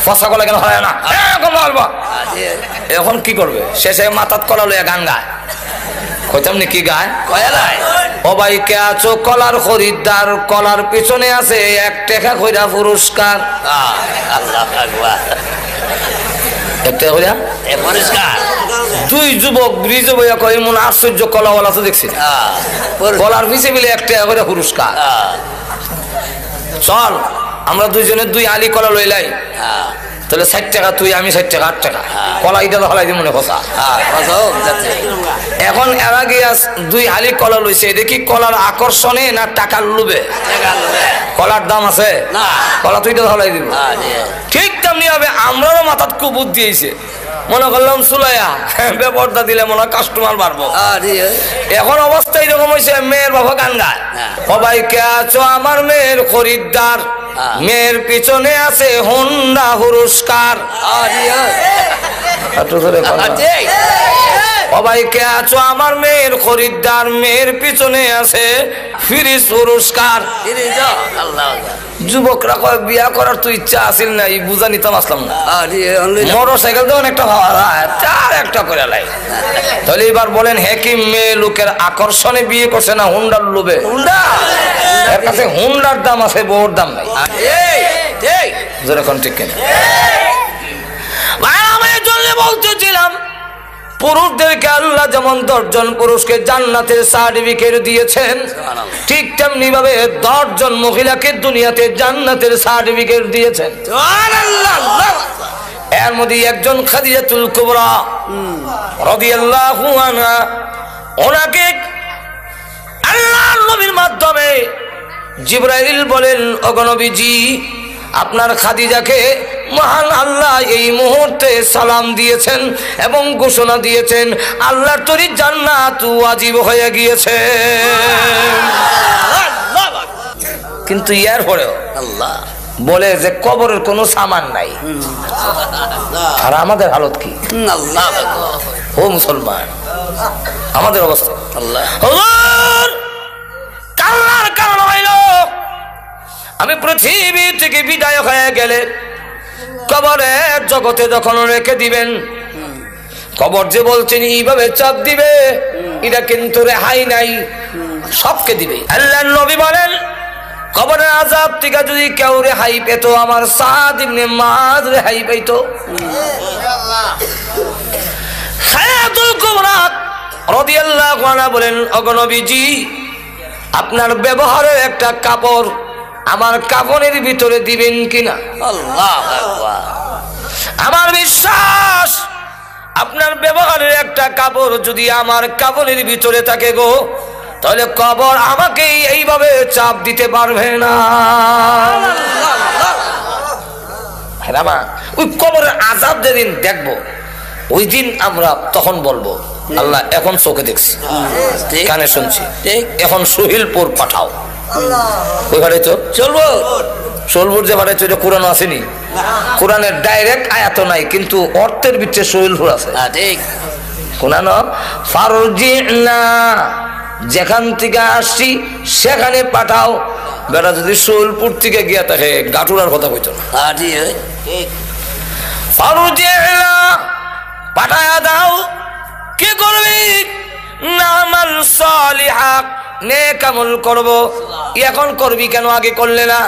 ফসা কলা কেন হয় না এখন কি করবে শেষে মাথাত কলা লইয়া গান গায় কইতাম নি কি গায় ও ভাই কে আছো কলার খরিদ্দার কলার পিছনে আছে 1 টাকা কইরা পুরস্কার একটা কইরা পরিষ্কার দুই যুবক ব্রিজে বইয়া কয় এমন আশ্চর্য কলাওয়ালা তো দেখছি না। কলার পিছে মিলে একটা করে পুরস্কার। চল আমরা দুইজনে 2 আলি কলা লইলাই, তাহলে 60 টাকা তুই, আমি 60 টাকা, 8 টাকা কলা। এটা তো হলাই মনে কথা। এখন এর আগে 2 আলি কলা লইছে, দেখি কলার আকর্ষণে না টাকার লোভে? কলার দাম আছে না, কলা তুই তো হলাই দিব। ঠিক তেমনি হবে আমরাও মাথাত খুব বুদ্ধি হয়েছে, মনে করলাম সুলাইয়া বেপরদা দিলে মনে হয় কাস্টমার বাড়বো। এখন অবস্থা এরকম হয়েছে, মেয়ের বাবা গান গায়, সবাই কে আছো আমার মেয়ের খরিদ্দার, মেয়ের পিছনে আছে হোন্ডা পুরস্কার। সবাই কে আছো আমার মেয়ের খরিদ্দার, মেয়ের পিছনে আছে ফ্রিজ পুরস্কার। যুবকরা কয় বিয়া করার তো ইচ্ছা আসিল না, বুঝা নিতাম আসলাম না। মোটর সাইকেল তো অনেকটা চার একটা করে লাই। তাহলে এবার বলেন, হ্যাঁ কি মেয়ে লোকের আকর্ষণে বিয়ে করছে না হুন্ডার লোভে? এর কাছে হুন্ডার দাম আছে, বউর দাম নাই। যেরকম ঠিক কিনা? আমি জন্য বলতেছিলাম, পুরুষদেরকে আল্লাহ যেমন 10 জন পুরুষকে জান্নাতের সার্টিফিকেট দিয়েছেন, ঠিক তেমনি ভাবে 10 জন মহিলাকে দুনিয়াতে জান্নাতের সার্টিফিকেট দিয়েছেন। এর মধ্যে একজন খাদিজাতুল কুবরা রাদিয়াল্লাহু আনহা, ওনাকে আল্লাহর নবীর মাধ্যমে জিবরাইল বলেন, ওগো নবীজি আপনার খাদিজাকে মহান আল্লাহ এই মুহূর্তে সালাম দিয়েছেন এবং ঘোষণা দিয়েছেন আল্লাহর তৈরি জান্নাত ওয়াজিব হয়ে গিয়েছে। কিন্তু এর পরেও আল্লাহ বলে যে কবরের কোনো সামান নাই। আর আমাদের হালত কি? ও মুসলমান, আমাদের অবস্থা কান্নার কারণ হইল আমি পৃথিবী থেকে বিদায় হয়ে গেলে কবরের জগতে যখন রেখে দিবেন, কবর যে বলছেন এইভাবে চাপ দিবে, এটা কিন্তু রেহাই নাই, সবকে দিবে। আল্লাহর নবী বলেন, কবরের আযাব থেকে যদি কেউ রেহাই পেত, আমার সাদ ইবনে মুআয রেহাই পেত। খাদিজাতুল কুবরা রাদিয়াল্লাহু আনহা বলেন, ওগো নবীজি আপনার ব্যবহারের একটা কাপড় আমার কাফনের ভিতরে দিবেন কিনা? আল্লাহু আকবার। আমার বিশ্বাস আপনার ব্যবহারের একটা কাপড় যদি আমার কাফনের ভিতরে থাকে গো, তাহলে কবর আমাকে এইভাবে চাপ দিতে পারবে না। ওই কবরের আযাব যেদিন দেখবো, ওই দিন আমরা তখন বলবো আল্লাহ এখন চোখে দেখছি, কানে শুনছি, এখন সোহেলপুর পাঠাও। ওই ভাড়াই তো চলবো, সোহেলপুর যে ভাড়াই তো এটা কোরআন আসেনি, কোরআনের ডাইরেক্ট আয়াত নাই, কিন্তু অর্থের ভিতরে সোহেলপুর আছে। কোরআন ফারজিনা, যেখান থেকে আসছি সেখানে পাঠাও। বেটা যদি সোহেলপুর থেকে গিয়া থাকে গাটুরার কথা কইতো না। ফারজিনা পাঠায়া দাও। কি করবি? নামাল সালিহা, নেক আমল করব। এখন করবি কেন, আগে করলে না?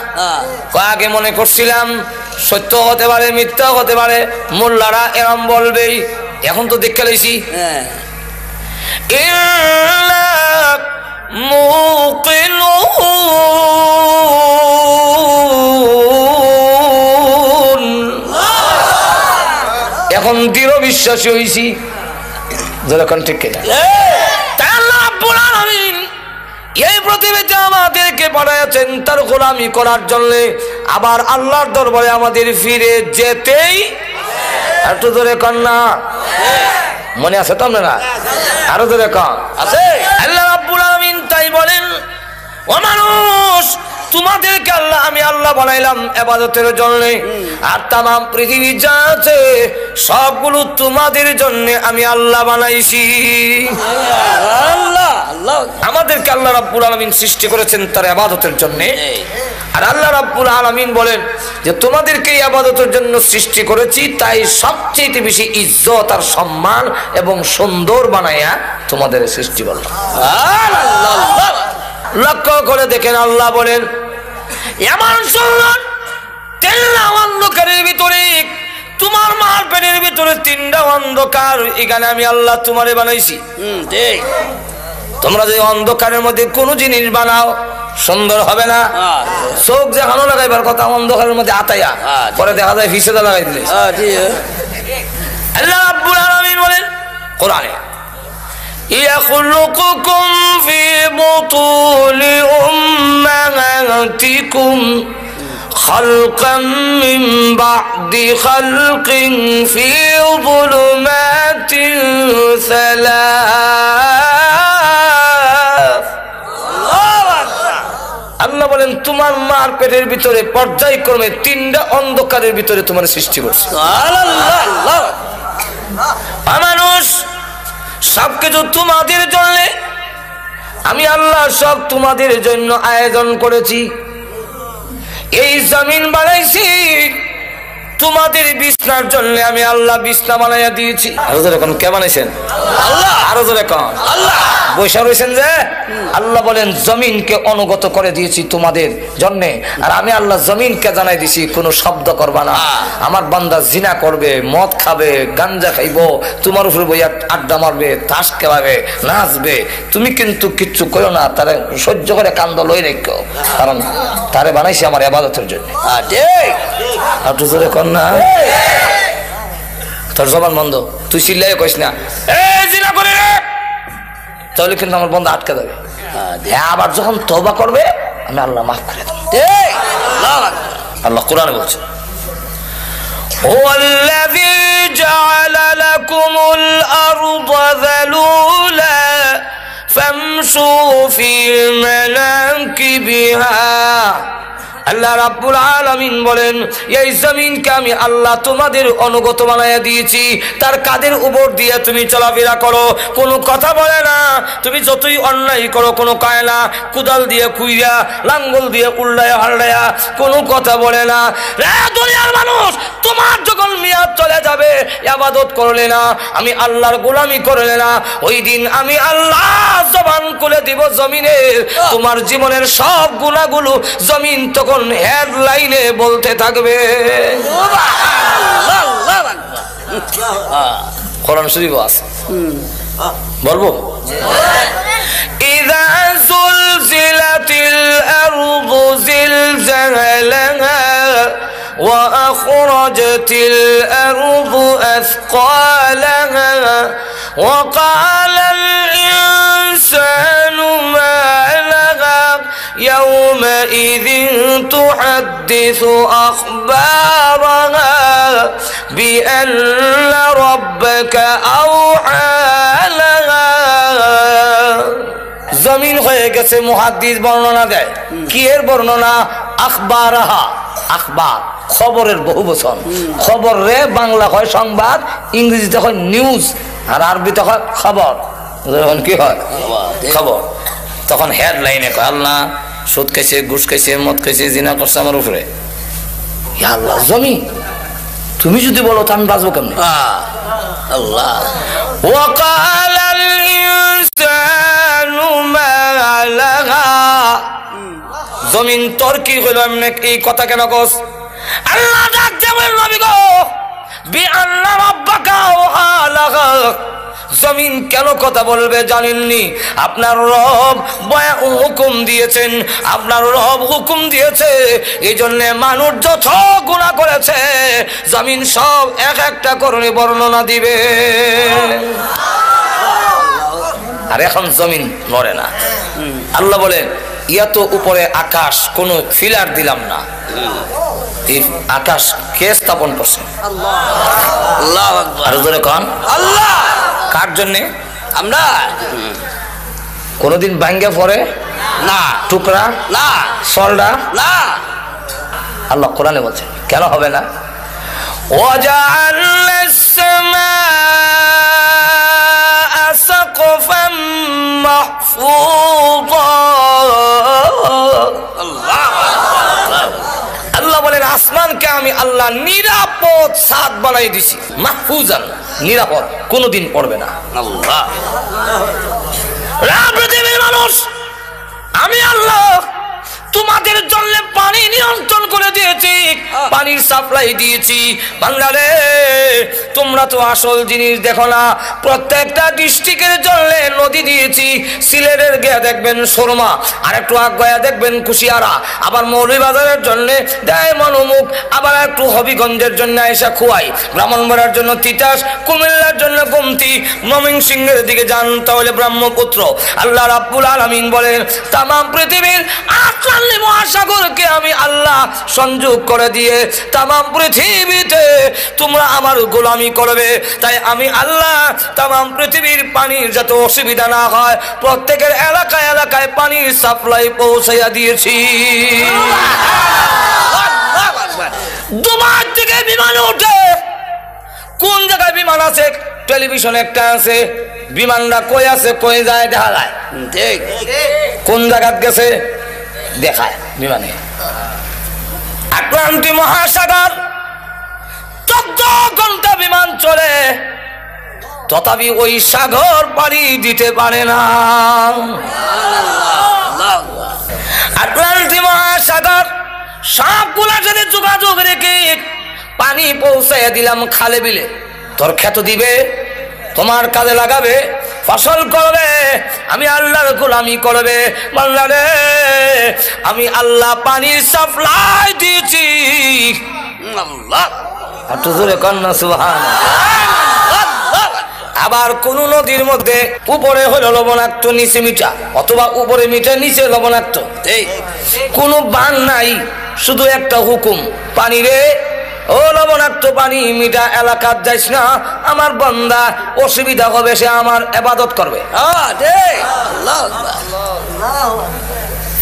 আগে মনে করছিলাম সত্য হতে পারে, মিথ্যা হতে পারে, মোল্লারা এরম বলবেই, এখন তো দেখে লইছি। এখন দৃঢ় বিশ্বাসী হইছি, যেরকম ঠিক কিনা? এই পৃথিবীতে আমাদেরকে পাঠাচ্ছেন তার গোলামি করার জন্য, আবার আল্লাহর দরবারে আমাদের ফিরে যেতেই। একটু ধরে কন্যা মনে আছে তো না? আরো ধরে কন আছে। আল্লাহ রাব্বুল আলামিন তাই বলেন, ও মানুষ তোমাদেরকে আল্লাহ আমি আল্লাহ বানাইলাম ইবাদতের জন্য, আর তামাম পৃথিবী যা আছে সবগুলো তোমাদের জন্য আমি আল্লাহ বানাইছি। আল্লাহ আল্লাহ আমাদেরকে আল্লাহ রাব্বুল আলামিন সৃষ্টি করেছেন তার ইবাদতের জন্য। আর আল্লাহ রাব্বুল আলামিন বলেন যে তোমাদেরকে ইবাদতের জন্য সৃষ্টি করেছি, তাই সবচেয়ে বেশি ইজ্জত আর সম্মান এবং সুন্দর বানায়া তোমাদের সৃষ্টি করলাম। লক্ষ্য করে দেখেন আল্লাহ বলেন, এমন সুন্দর তেল আমার লোকের ভিতরে, তোমার মার পেটের ভিতরে ভিতরে তিনটা অন্ধকার, এখানে আমি আল্লাহ তোমারে বানাইছি। ঠিক। তোমরা যদি অন্ধকারের মধ্যে কোনো জিনিস বানাও সুন্দর হবে না। চোখ দেখানো লাগাইবার কথা অন্ধকারের মধ্যে আতাইয়া, পরে দেখা যায় ফিসেদা লাগাই দিলে। আল্লাহ রাব্বুল আলামিন বলেন কোরআনে, ইয়াখলুকুকুম ফি বুতুনি উম্মাহাতিকুম খালকাম মিন বা'দি খালকিন ফি যুলুমাতিন সালাস। আল্লাহ বলেন তোমার মার পেটের ভিতরে পর্যায়ক্রমে তিনটা অন্ধকারের ভিতরে তোমার সৃষ্টি করছে। মানুষ সবকিছু তোমাদের জন্য, আমি আল্লাহ সব তোমাদের জন্য আয়োজন করেছি। এই জমিন বানাইছি তোমাদের বিছনার জন্য, আমি আল্লাহ বিছনা বানাইয়া দিয়েছি। আরো জোরে কোন কে বানাইছেন? আল্লাহ। আরো জোরে কোন আল্লাহ। বৈশা রয়েছেন যে আল্লাহ বলেন জমিনকে অনুগত করে দিয়েছি তোমাদের জন্য, আর আমি আল্লাহ জমিনকে জানাই দিছি কোনো শব্দ করবা না। আমার বান্দা জিনা করবে, মদ খাবে, গাঞ্জা খাইব, তোমার উপরে বইয়া আড্ডা মারবে, তাস খেলাবে, নাচবে, তুমি কিন্তু কিচ্ছু করো না, তারে সহ্য করে কান্দ লই রেখো, কারণ তারে বানাইছি আমার ইবাদতের জন্য। আর তো জোরে কর না, তোর জবান বন্ধ, তুই চিল্লাই কইস না জিনা করে রে, তাহলে কিন্তু আমার বন্ধ আটকে যাবে। আবার যখন তওবা করবে আমি আল্লাহ মাফ করে দেব। আল্লাহ কোরআনে বলছে, হুয়াল্লাযী জাআলা লাকুমুল আরদা যালুলা ফামশু ফি মানাকিবিহা। আল্লাহ রাব্বুল আলামিন বলেন এই জমিনকে আমি আল্লাহ তোমাদের অনুগত বানাইয়া দিয়েছি, তার কাদের উপর দিয়ে তুমি চলাফেরা করো, কোনো কথা বলে না। তুমি যতই অন্যায় করো কোনো কায়না, কুদাল দিয়ে কুইয়া, লাঙ্গল দিয়ে উল্লায়া হাল্লায়া, কোনো কথা বলে না। রে দুনিয়ার মানুষ, তোমার যখন মিয়াদ চলে যাবে, ইবাদত করলে না, আমি আল্লাহর গোলামি করলে না, ওই দিন আমি আল্লাহ জবান খুলে দিব জমিনের, তোমার জীবনের সব গুনাহগুলো জমিন তখন হেডলাইনে বলতে থাকবে। কোরআন শরীফ আছে, বলবো, ইযা যুলজিলাতিল আরদু জিলজালাহা ওয়া আখরাজাতিল আরদু আথকালাহা ওয়া ক্বালাল ইনসানু মা লাহা يومئذ تحدث أخبارها بأن ربك أوحى لها। জমিন হয়ে গেছে, মুহাদ্দিস বর্ণনা দেয়, কি এর বর্ণনা? আখবারাহা, আখবার খবরের বহু বচন, খবর রে বাংলা হয় সংবাদ, ইংরেজিতে হয় নিউজ, আর আরবিতে হয় খবর। কি হয়? খবর। তখন হেডলাইনে কয় আল্লাহ সুদ খাইছে, ঘুষ খাইছে, মদ খাইছে, জিনা করছে আমার উপরে। আল্লাহ জমি তুমি যদি বলো তো আমি বাঁচবো কেমন? আল্লাহ ওয়াকালাল ইনসানু মা লাহা, জমিন তোর কি হইল, এমনি এই কথা কেন কস? আল্লাহ ডাক দেবেন নবী গো, বিআন্না রাব্বাকা ওয়া লাহা। জমিন কেন কথা বলবে জানেননি? আপনার রব হুকুম দিয়েছেন, আপনার রব হুকুম দিয়েছে, এই জন্য মানুষ যত গুনাহ করেছে জমিন সব এক একটা করে বর্ণনা দিবে। আর এখন জমিন নড়ে না। আল্লাহ বলে ইয়াতো উপরে আকাশ, কোন ফিলার দিলাম না, আকাশ কে স্থাপন করছে? আল্লাহ আকবার। আর জোরে কোন আল্লাহ। কার জন্য? আমরা। কোনদিন ভাঙ্গে পড়ে না, টুকরা না, সলডা না। আল্লাহ কোরআনে বলছে কেন হবে না? ওয়াজআলনাস সামাআ সাকফাম মাহফুযা। আল্লাহ বলেন আসমানকে আমি আল্লাহ নিরাপদ ছাদ বানাই দিছি, মাহফুজান, নিরাপদ, কোনদিন পড়বে না। আল্লাহ পৃথিবীর মানুষ, আমি আল্লাহ তোমাদের জন্য পানি নিয়ন্ত্রণ করে দিয়েছি, পানির সাপ্লাই দিয়েছি। বান্দারে তোমরা তো আসল জিনিস দেখো না, প্রত্যেকটা ডিস্ট্রিক্টের জন্য নদী দিয়েছি। সিলেটের গিয়ে দেখবেন সুরমা, আর একটু আগায়া দেখবেন কুশিয়ারা, আবার মৌলভীবাজারের জন্য দেয় মনোমুখ, আবার একটু হবিগঞ্জের জন্য এসা খুয়াই, ব্রাহ্মণবাড়ার জন্য তিতাস, কুমিল্লার জন্য কমতি, ময়মনসিংহের দিকে যান তাহলে ব্রহ্মপুত্র। আল্লাহ রাব্বুল আলামিন বলেন তামাম পৃথিবীর আটলান্তি মহাসাগরকে আমি আল্লাহ সংযোগ করে দিয়ে তামাম পৃথিবীতে তোমরা আমার গোলামি করবে। তাই আমি আল্লাহ তামাম পৃথিবীর পানির যাতে অসুবিধা না হয় প্রত্যেকের এলাকায় এলাকায় পানির সাপ্লাই পৌঁছাইয়া দিয়েছি। দুবাই থেকে বিমান ওঠে, কোন জায়গায় বিমান আছে টেলিভিশন একটা আছে, বিমানটা কই আছে কই যায় দেখা যায়, ঠিক কোন জায়গায় গেছে দেখায় বিমানে। আটলান্টিক মহাসাগর 14 ঘন্টা বিমান চলে, তথাপি ওই সাগর পাড়ি দিতে পারে না। আটলান্টিক মহাসাগর সবগুলা সাথে যোগাযোগ রেখে পানি পৌঁছাইয়া দিলাম খালে বিলে। তোর ক্ষেত দিবে, তোমার কাজে লাগাবে, ফসল করবে, আমি আল্লাহর গোলামি করবে। বান্দারে আমি আল্লাহ পানির সাপ্লাই দিয়েছি। আল্লাহ একটু জোরে কন্যা সুবহানাল্লাহ। আবার কোন নদীর মধ্যে উপরে হলো লবণাক্ত নিচে মিঠা, অথবা উপরে মিঠা নিচে লবণাক্ত, কোন বান নাই, শুধু একটা হুকুম, পানি রে ও লবণাক্ত পানি মিঠা এলাকার যাইস না, আমার বান্দা অসুবিধা হবে, সে আমার ইবাদত করবে।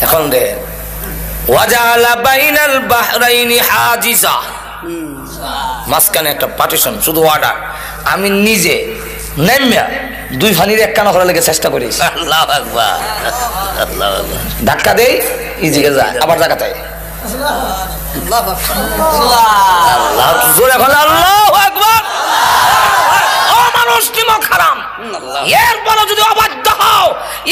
এখন দে ওয়াজালা বাইনাল বাহরাইনি হাজিজা, মাঝখানে একটা পার্টিশন, শুধু ওয়াটার। আমি নিজে নেমিয়া দুই ফানির এক কানা করার লেগে চেষ্টা করি, আল্লাহু আকবার, আল্লাহু আকবার, ধাক্কা দেই ইজিকে যায়, আবার জায়গাতে এরপরে যদি অবাধ্য হও,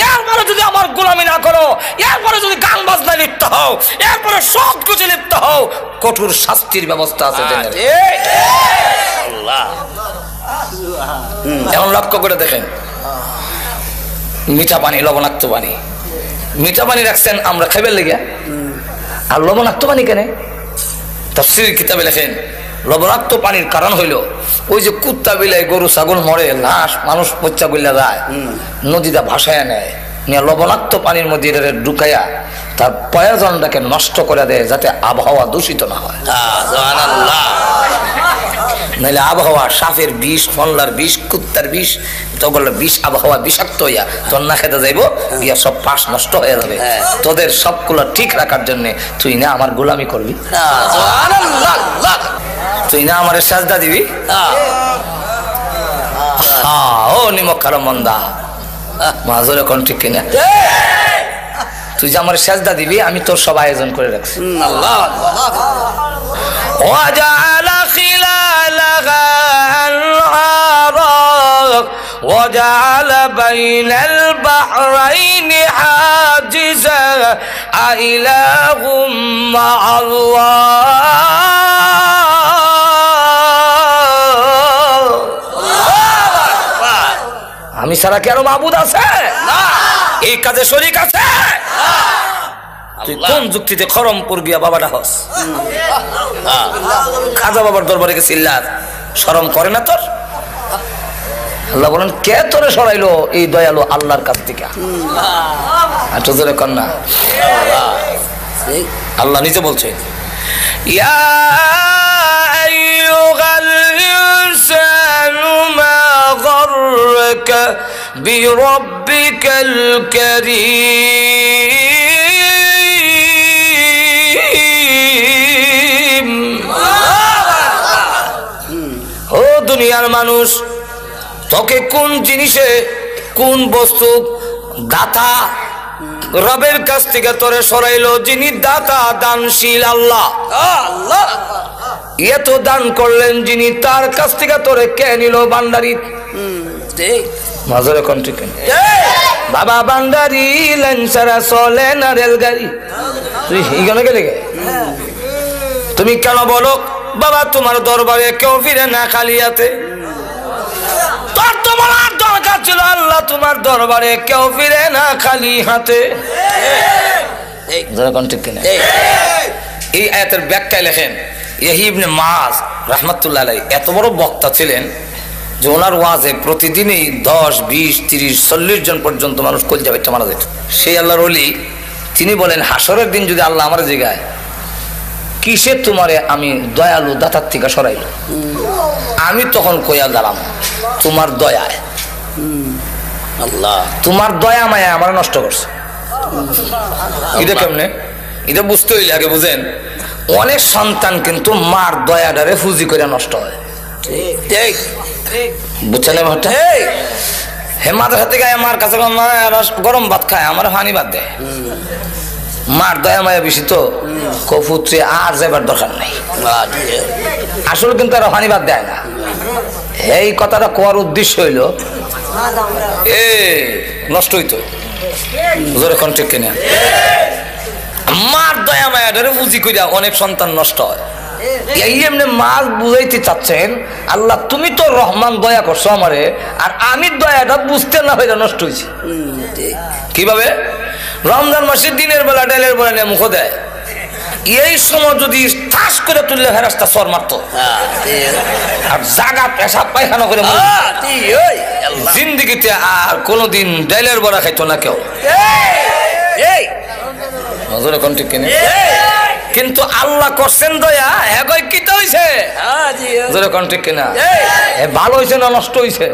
এরপরে যদি আমার গোলামি না করো, এরপরে যদি গান বাজনা লিপ্ত হও, এরপরে সব কিছু লিপ্ত হও, কঠোর শাস্তির ব্যবস্থা আছে। এখন লক্ষ্য করে দেখেন, মিঠা পানি লবণাক্ত পানি, মিঠা পানি রাখছেন আমরা খাইবার লেগে, আর লবণাক্ত পানি কেন? তাফসীরের কিতাবে লেখেন লবণাক্ত পানির কারণ হইল ওই যে কুত্তা বিলাই গরু ছাগল মরে, লাশ মানুষ পচা বইলা যায়, নদীটা ভাসায় নেয়, নিয়ে লবণাক্ত পানির মধ্যে ঢুকাইয়া তার প্রয়োজনটাকে নষ্ট করে দেয়, যাতে আবহাওয়া দূষিত না হয়। নাহলে আবহাওয়া সাপের বিষ, ফললার বিষ, কুত্তার বিষ, তখন বিষ আবহাওয়া বিষাক্ত হইয়া তোর না খেতে যাইব, গিয়া সব পাশ নষ্ট হয়ে যাবে। তোদের সবগুলো ঠিক রাখার জন্য তুই না আমার গোলামি করবি, তুই না আমার সাজদা দিবি। ও নিমক খারো মন্দা মাজরে কোন ঠিক কিনা, তুই যে আমার সাজদা দিবি আমি তোর সব আয়োজন করে রাখছি। وجعل بين البحرين حاجزا أإله مع الله। আমি ছাড়া কি আরো মাবুদ আছে? এই কাজে শরীক আছে? তুই কোন যুক্তিতে খরমপুর গিয়া বাবাটা হস, খাজা বাবার দরবারে গেছিলাম, শরম করে না তোর? আল্লাহ বলেন কে তোরে সরাইলো এই দয়ালু আল্লাহর কাছ থেকে? একটু জোরে কন্যা, আল্লাহ নিজে বলছে ইয়া আইয়ুহাল ইনসানু মা গাররাকা বিরাব্বিকাল কারীম। ও দুনিয়ার মানুষ, তোকে কোন জিনিসে, কোন বস্তু দাতা রবের কাছ থেকে তোরে সরাইলো? যিনি দাতা দানশীল আল্লাহ, এত দান করলেন যিনি, তার কাছ থেকে তোরে কে নিল? বান্দারি মাজরে কন্ট্রি বাবা, বান্দারি লেন্সারা চলে না রেলগাড়ি, তুই এখানে গেলে গে? তুমি কেন বলো বাবা তোমার দরবারে কেউ ফিরে না খালি হাতে? তোর তো বলার দরকার ছিল আল্লাহ তোমার দরবারে কেউ ফিরে না খালি হাতে। এই আয়াতের ব্যাখ্যায় লেখেন ইয়াহইয়া ইবনে মাআজ রাহমাতুল্লাহ আলাইহি এত বড় বক্তা ছিলেন যে ওনার ওয়াজে প্রতিদিনই 10, 20, 30, 40 জন পর্যন্ত মানুষ কলজা বেঁচে মারা যেত। সেই আল্লাহর ওলি তিনি বলেন হাসরের দিন যদি আল্লাহ আমার জিগায় কিসে তোমারে আমি দয়ালু দাতার থেকে সরাইল, আমি তখন কইয়া দাঁড়াম তোমার দয়ায়। আল্লাহ তোমার দয়া মায়া আমার নষ্ট করছে। এটা কেমনে? এটা বুঝতে হইলে আগে বুঝেন অনেক সন্তান কিন্তু মার দয়াডারে ফুজি করে নষ্ট হয়। বুঝছেন? হে মাদ্রাসা থেকে আমার কাছে গরম ভাত খায়, আমার পানি ভাত দেয়। মার দয়া মায়া বেশি তো কপুত্রে আর যাবার দরকার নাই। আসলে কিন্তু আর পানি ভাত দেয় না। এই কথাটা কোয়ার উদ্দেশ্য হইল এ নষ্ট হইতো ঠিক কিনা? মার দয়া মায়া ধরে বুঝি কইরা অনেক সন্তান নষ্ট হয়। এই এমনি মাল বুঝাইতে চাচ্ছেন আল্লাহ তুমি তো রহমান দয়া করছো আমারে, আর আমি দয়াটা বুঝতে না হইলে নষ্ট হয়েছি। কিভাবে? রমজান মাসে দিনের বেলা ডালের বেলা নিয়ে মুখ দেয়, এই সময় যদি ঠাস করে তুললে ফেরেশতা সর মারতো, আর জাগা পেশাব পায়খানা করে জিন্দিগিতে আর কোনোদিন ডালের বড়া খাইতো না কেউ। কিন্তু আল্লাহ করছেন দয়া, হ্যাঁ কি তো হইছে ঠিক কিনা? ভালো হয়েছে না নষ্ট হয়েছে?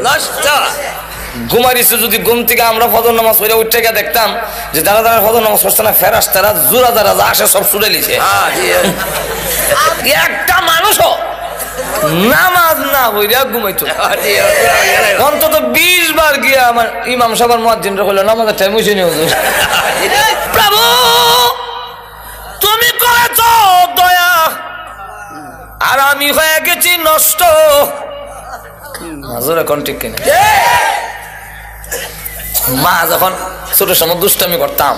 ঘুমাইছে যদি ঘুম থেকে আমরা ফজর নামাজ পড়ে উঠে গিয়ে দেখতাম যে যারা যারা ফজর নামাজ পড়ছে না ফেরেশতারা জোড়া যারা আসে সব ছুড়ে লিছে। একটা মানুষও নামাজ না হইয়া ঘুমাইতো। অন্তত 20 বার গিয়া আমার ইমাম সাহেবের মুয়াজ্জিনরা কইলো নামাজের টাইম হইছে নি হুজুর? প্রভু তুমি করেছ দয়া আর আমি হয়ে গেছি নষ্ট। হুজুর এখন ঠিক কিনা? মা যখন ছোট সময় দুষ্টামি করতাম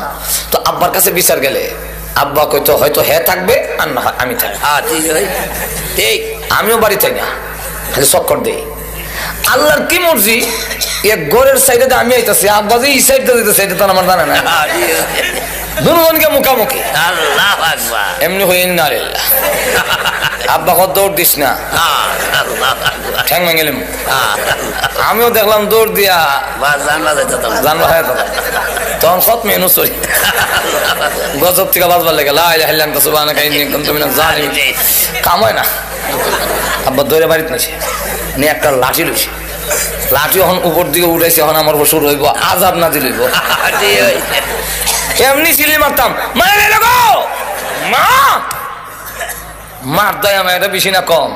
তো আব্বার কাছে বিচার গেলে আব্বা কইতো হয়তো হে থাকবে আর না হয় আমি থাকবো। আমিও বাড়ি থাকি না, খালি চক্কর দেই। আল্লাহর কি মর্জি এক ঘরের সাইডে আমি আইতাছি, আব্বা যে এই সাইডে দিতেছে এটা তো আমার জানা না। দুজনকে মুখামুখি এমনি হয়ে না রে আব্বা কত দৌড় দিস না, ঠ্যাং ভেঙেলাম। আমিও দেখলাম দৌড় দিয়া জানবা হয় তখন সৎ মেনু চলি গজব থেকে বাজবার লেগে কাম হয় না। আব্বা দৌড়ে বাড়িতে নিছে নিয়ে একটা লাঠি লইছে, লাঠি এখন উপর দিকে উঠাইছে, এখন আমার বসুর হইব আজাব না দিলইব। এমনি সিলি মারতাম মা, মার দয়া মায়েরা বেশি না কম?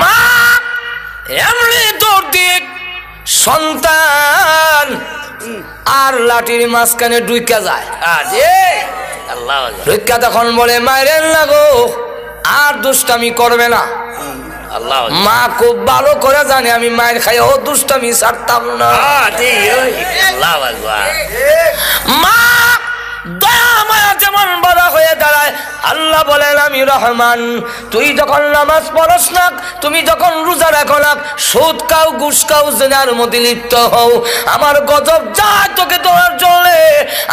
মা এমনি দৌড় দিক সন্তান আর লাঠির মাঝখানে ডুইকা যায়। ডুইকা তখন বলে মায়ের লাগো আর দুষ্টামি করবে না। মা খুব ভালো করে জানে আমি মায়ের খাই ও দুষ্টামি ছাড়তাম না। মা দয়া মায়া যেমন বড় হয়ে দাঁড়ায়, আল্লাহ বলেন আমি রহমান। তুই যখন নামাজ পড়স না, তুমি যখন রোজা রাখো না, সুদ খাও ঘুষ খাও জেনার মধ্যে লিপ্ত হও, আমার গজব যায় তোকে তোমার চলে।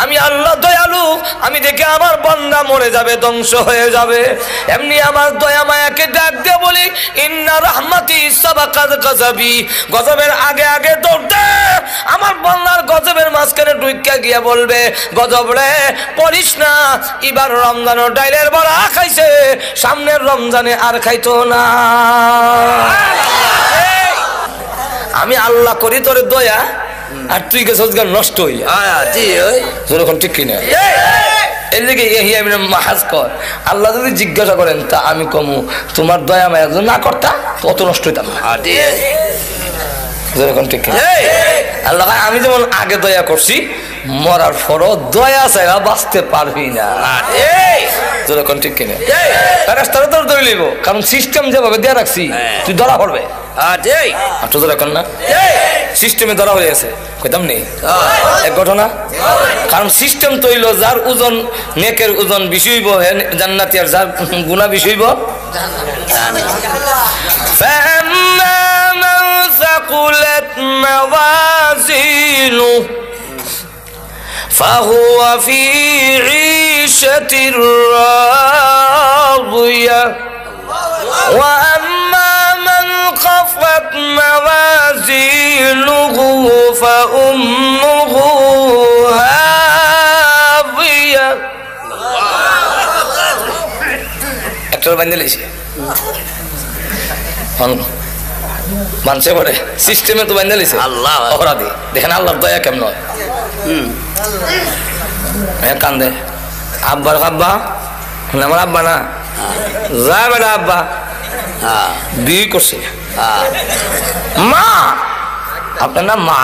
আমি আল্লাহ দয়ালু, আমি দেখে আমার বান্দা মরে যাবে, ধ্বংস হয়ে যাবে। এমনি আমার দয়া মায়াকে ডাক দিয়ে বলি ইন্না রাহমাতি সাবাকাত গজবি, গজবের আগে আগে দৌড় দে। আমার বান্দার গজবের মাঝখানে ঢুইকা গিয়া বলবে গজব রে পড়িস না, এবার রমজানের ডাইলের বড়া খাইছে, সামনের রমজানে আর খাইতো না। আমি আল্লাহ করি তোর দয়া আর তুই গেছিস নষ্ট হইয়া। ঠিক কিনা? এর দিকে আল্লাহ যদি জিজ্ঞাসা করেন তা আমি কমু তোমার দয়া মায়া না করতা অত নষ্ট হইতাম না। ঠিক কিনা? আল্লাহ আমি যেমন আগে দয়া করছি মরার পরও দয়া চাইরা বাঁচতে পারবি না। তোরা কোন ঠিক কিনা রাস্তাটা তোর ধরে লইব কারণ সিস্টেম যেভাবে দেয়া রাখছি তুই ধরা পড়বে আচ্ছা তোরা কোন না সিস্টেমে ধরা হয়ে আছে কইতাম নেই এক ঘটনা কারণ সিস্টেম তৈল যার ওজন নেকের ওজন বেশি হইব জান্নাতি আর যার গুনাহ বেশি হইব فأما من ثقلت موازينه فهو في عيشة راضية وأما من خفت موازينه فأمه هاوية একটা বান্ধে লইছে মানছে পড়ে সিস্টেমে তো বান্ধে লইছে আল্লাহ অপরাধী দেখেন আল্লাহর দয়া কেমন হয় কান্দে আব্বার আব্বা আমার আব্বা না যা বেটা আব্বা বিয়ে করছে মা আপনার না মা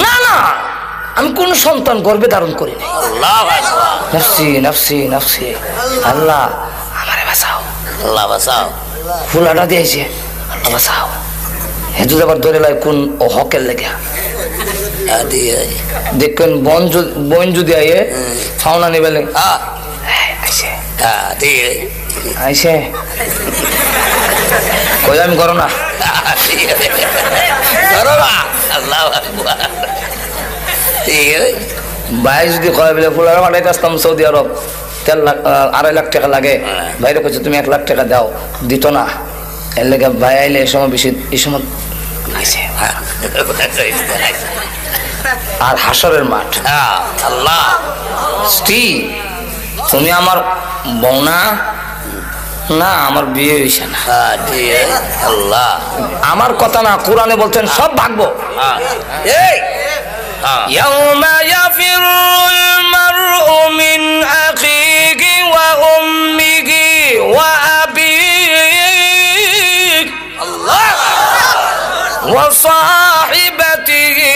না না আমি কোন সন্তান গর্ভে ধারণ করি নাফসি নাফসি নাফসি আল্লাহ আমারে বাঁচাও আল্লাহ বাঁচাও ফুলাটা দিয়েছে আল্লাহ বাঁচাও হেতু আবার ধরে লাই কোন ও হকের লেগে দেখবেন বন যদি আইয়ে ফাওনা নিবেলে আইসে কই আমি করো না ভাই যদি কয় বলে ফুলারা পাঠাইতে আসতাম সৌদি আরব 3.5 লাখ টাকা লাগে ভাইরে কইছে তুমি 1 লাখ টাকা দাও দিত না এর লেগে ভাই আইলে এই সময় বেশি এই সময় আর হাসরের মাঠ আল্লাহ স্ত্রী তুমি আমার বউ না না আমার বিয়ে হইছে না আল্লাহ আমার কথা না কোরআনে বলছেন সব ভাগবো ইয়াউমা ইয়াফিরুল মারউ মিন আখিহি ওয়া উম্মিহি ওয়া আবিহি আল্লাহ ওয়া সাহিবাতিহি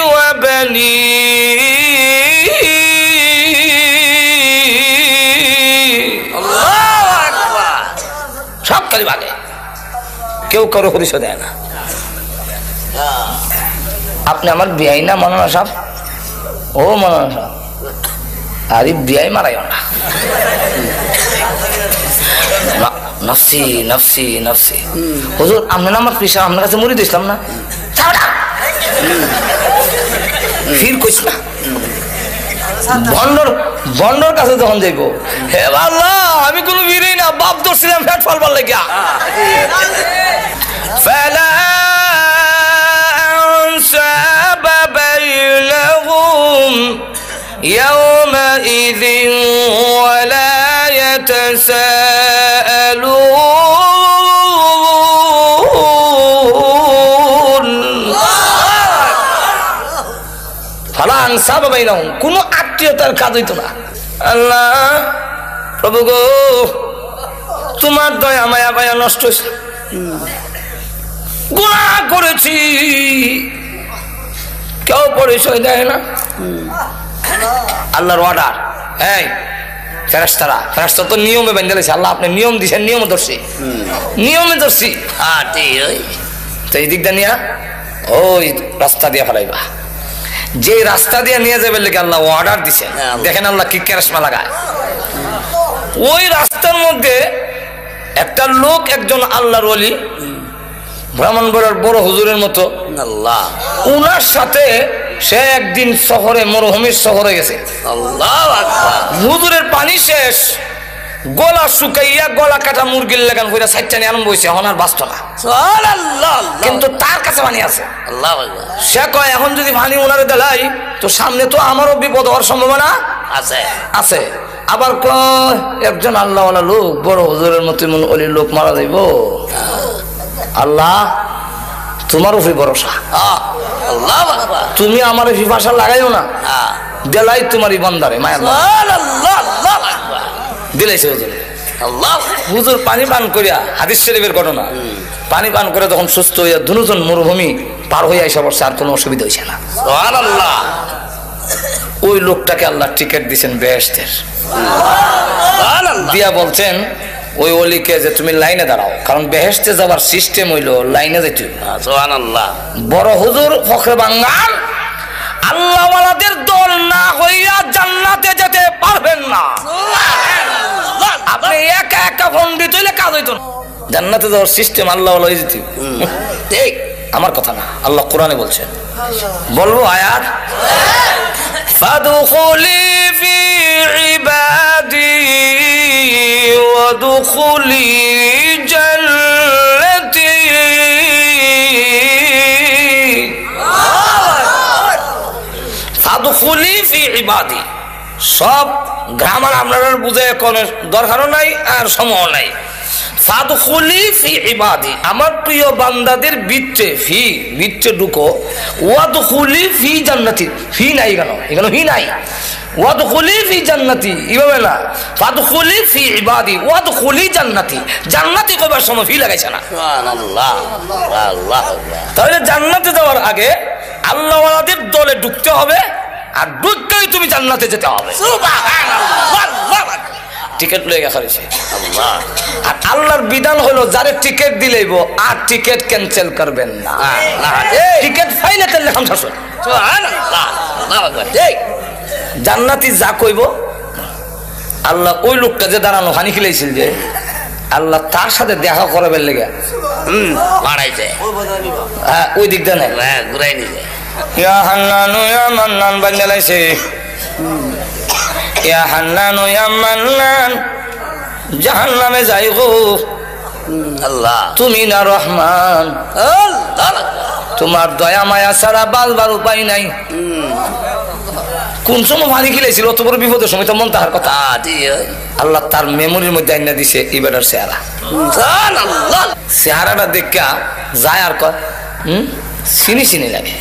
ওয়া বানিহি আল্লাহু আকবার সব কালি ভাগে কেউ কারো পরিচয় দেয় না আপনি আমার বিয়াই না মনে না সব ও মনে না সব আরে বিয়াই মারাইও না নফসি নফসি নফসি হুজুর আপনি না আমার পেশা আপনার কাছে মুড়ি দিছিলাম না ফির কইস না বন্ডর কাছে যখন যাইব হে আল্লাহ আমি কোনো বিড়ি না বাপ ধরছিলাম ফ্যাট ফলবার লাগিয়া ফেলা أنساب بينهم يومئذ ولا يتساءلون فلا أنساب بينهم কোনো আত্মীয়তার কাজ হইতো না আল্লাহ প্রভু গো তোমার দয়া মায়া পায়া নষ্ট হইছে গুনাহ করেছি কেউ পরিচয় দেয় না আল্লাহর অর্ডার এই ফেরেশতারা তো নিয়মে বেঁধে দিয়েছে আল্লাহ আপনি নিয়ম দিয়েছেন নিয়মে ধরছি নিয়মে ধরছি তো এই দিকটা নিয়ে ওই রাস্তা দিয়ে ফেলাইবা যে রাস্তা দিয়ে নিয়ে যাবে লেগে আল্লাহ অর্ডার দিছে দেখেন আল্লাহ কি কেরাসমা লাগায় ওই রাস্তার মধ্যে একটা লোক একজন আল্লাহর ওলি ব্রাহ্মণবাড়িয়ার বড় হুজুরের মতো আল্লাহ উনার সাথে সে একদিন শহরে মরুভূমির শহরে গেছে আল্লাহু আকবার হুজুরের পানি শেষ গলা শুকাইয়া গলা কাটা মুরগির লাগান কইরা সাইটটানি আরম্ভ হইছে হনার বাস্ত না সুবহানাল্লাহ কিন্তু তার কাছে পানি আছে আল্লাহু আকবার সে কয় এখন যদি পানি উনারে দেলাই তো সামনে তো আমারও বিপদ হওয়ার সম্ভাবনা আছে আছে আবার কয় একজন আল্লাহওয়ালা লোক বড় হুজুরের মতো মন ওলির লোক মারা যাইব আল্লাহ তোমার উপরে ভরসা তুমি আমার ভাষা লাগাইও না দেলাই তোমার বান্দারে দিলাইছে হুজুর পানি পান করিয়া হাদিস শরীফের ঘটনা পানি পান করে তখন সুস্থ হইয়া দুজন মরুভূমি পার হইয়া এসে বসছে আর কোনো অসুবিধা হয়েছে না সুবহানাল্লাহ ওই লোকটাকে আল্লাহ টিকিট দিয়েছেন বেহেশতের, দিয়া বলছেন ওই অলিকে যে তুমি লাইনে দাঁড়াও, কারণ বেহেশতে যাবার সিস্টেম হইলো লাইনে যাইতে। সুবহানাল্লাহ। বড় হুজুর ফখরে বাঙ্গাল আল্লাহওয়ালাদের দল না হইয়া জান্নাতে যেতে পারবেন না। আপনি একা একা পণ্ডিত হইলে কাজ হইতো না। জান্নাতে যাওয়ার সিস্টেম আল্লাহওয়ালা হয়ে যেতে। ঠিক আমার কথা না, আল্লাহ কোরআনে বলছেন। বলবো আয়াত, ফাদখুলি ফি ইবাদি ওয়াদখুলি জান্নাতি। ফাদখুলি ফি ইবাদি, সব গ্রামার আপনারা বুঝে কোনো দরকারও নাই আর সময় নাই। ফাদখুলি ফি ইবাদি, আমার প্রিয় বান্দাদের ভিতরে, ফি ভিতরে ঢুকো। ওয়াদখুলি ফি জান্নাতি, ফি নাই কেন এখানে, ফি নাই। ওয়াদখুলি ফি জান্নাতি এইভাবে না, ফাদখুলি ফি ইবাদি ওয়াদখুলি জান্নাতি। জান্নাতি কবার সময় ফি লাগাইছে না। সুবহানাল্লাহ। আল্লাহ। তাহলে জান্নাতে যাওয়ার আগে আল্লাহওয়ালাদের দলে ঢুকতে হবে, আর ঢুকতেই তুমি জান্নাতে যেতে হবে। সুবহানাল্লাহ। টিকিট লয়ে গেছে আল্লাহ। আর আল্লাহর বিধান হলো যারে টিকিট দিলেইব আর টিকিট ক্যান্সেল করবেন না। টিকিট ফাইলে তেলে খামসা। সুবহানাল্লাহ। আল্লাহু আকবার। ঠিক জান্নাতি যা কইব আল্লাহ, ওই লোকটা যে দাঁড়ানো হানি খিলাইছিল যে আল্লাহ তার সাথে দেখা করাবেন লেগে বাড়াইছে, হ্যাঁ ওই দিকটা নেই, হ্যাঁ ঘুরাই নিছে। ইয়া হান্নানু ইয়া মান্নান বান্দালাইছে, ইয়া হান্নানু ইয়া মান্নান। জাহান্নামে যাই গো আল্লাহ, তুমি না রহমান, তোমার দয়া মায়া ছাড়া বালবার উপায় নাই। কোন সময় ভানি খিলাইছিল অত বড় বিপদের সময় তো মন তাহার কথা। আল্লাহ তার মেমোরির মধ্যে আইনা দিছে এবারের চেহারা। চেহারাটা দেখা যায় আর কয় চিনি চিনি লাগে।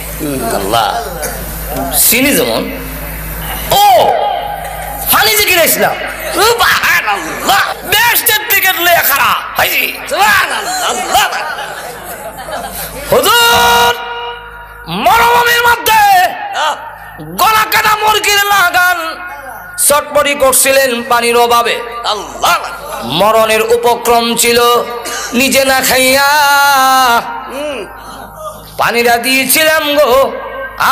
আল্লাহ চিনি যেমন ও ফানি যে কিনেছিলাম বেস্টের টিকিট লয়ে খারা হাইজি হুজুর মরুভূমির মধ্যে গলা কাটা মুরগির লাগান চটপটি করছিলেন পানির অভাবে। আল্লাহ মরণের উপক্রম ছিল, নিজে না খাইয়া পানিটা দিয়েছিলাম গো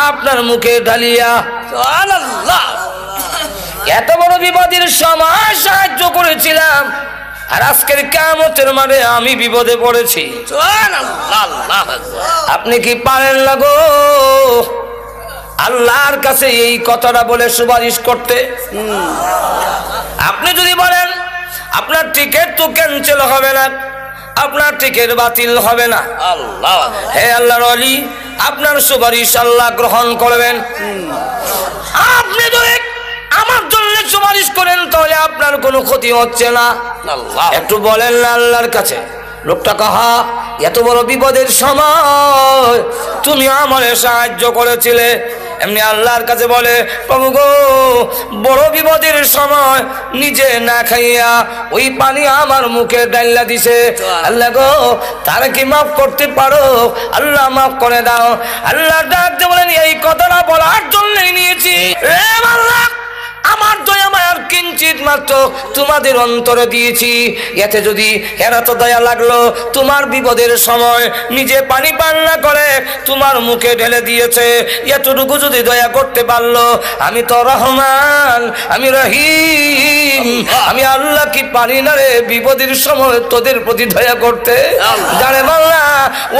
আপনার মুখে ঢালিয়া। এত বড় বিপদের সময় সাহায্য করেছিলাম, আর আজকের কিয়ামতের মাঠে আমি বিপদে পড়েছি। আপনি কি পারেন না গো আল্লাহর কাছে এই কথাটা বলে সুপারিশ করতে? আপনি যদি বলেন আপনার টিকিট তো ক্যান্সেল হবে না, আপনার টিকিট বাতিল হবে না, আল্লাহ হে আল্লাহর ওলি আপনার সুপারিশ আল্লাহ গ্রহণ করবেন। আপনি যদি আমার জন্য সুপারিশ করেন তাহলে আপনার কোনো ক্ষতি হচ্ছে না। আল্লাহ একটু বলেন না আল্লাহর কাছে। লোকটা কাহা এত বড় বিপদের সময় তুমি আমারে সাহায্য করেছিলে। এমনি আল্লাহর কাছে বলে প্রভু গো বড় বিপদের সময় নিজে না খাইয়া ওই পানি আমার মুখে ডাইলা দিছে। আল্লাহ গো তার কি মাফ করতে পারো? আল্লাহ মাফ করে দাও। আল্লাহ ডাকতে বলেন এই কথাটা বলার জন্যই নিয়েছি। আল্লাহ আমার দয়া মায়ার কিঞ্চিত মাত্র তোমাদের অন্তরে দিয়েছি, এতে যদি এরা তো দয়া লাগলো তোমার বিপদের সময় নিজে পানি পান না করে তোমার মুখে ঢেলে দিয়েছে, এতটুকু যদি দয়া করতে পারলো, আমি তো রহমান, আমি রহিম, আমি আল্লাহ কি পারি না রে বিপদের সময় তোদের প্রতি দয়া করতে? জানে বাংলা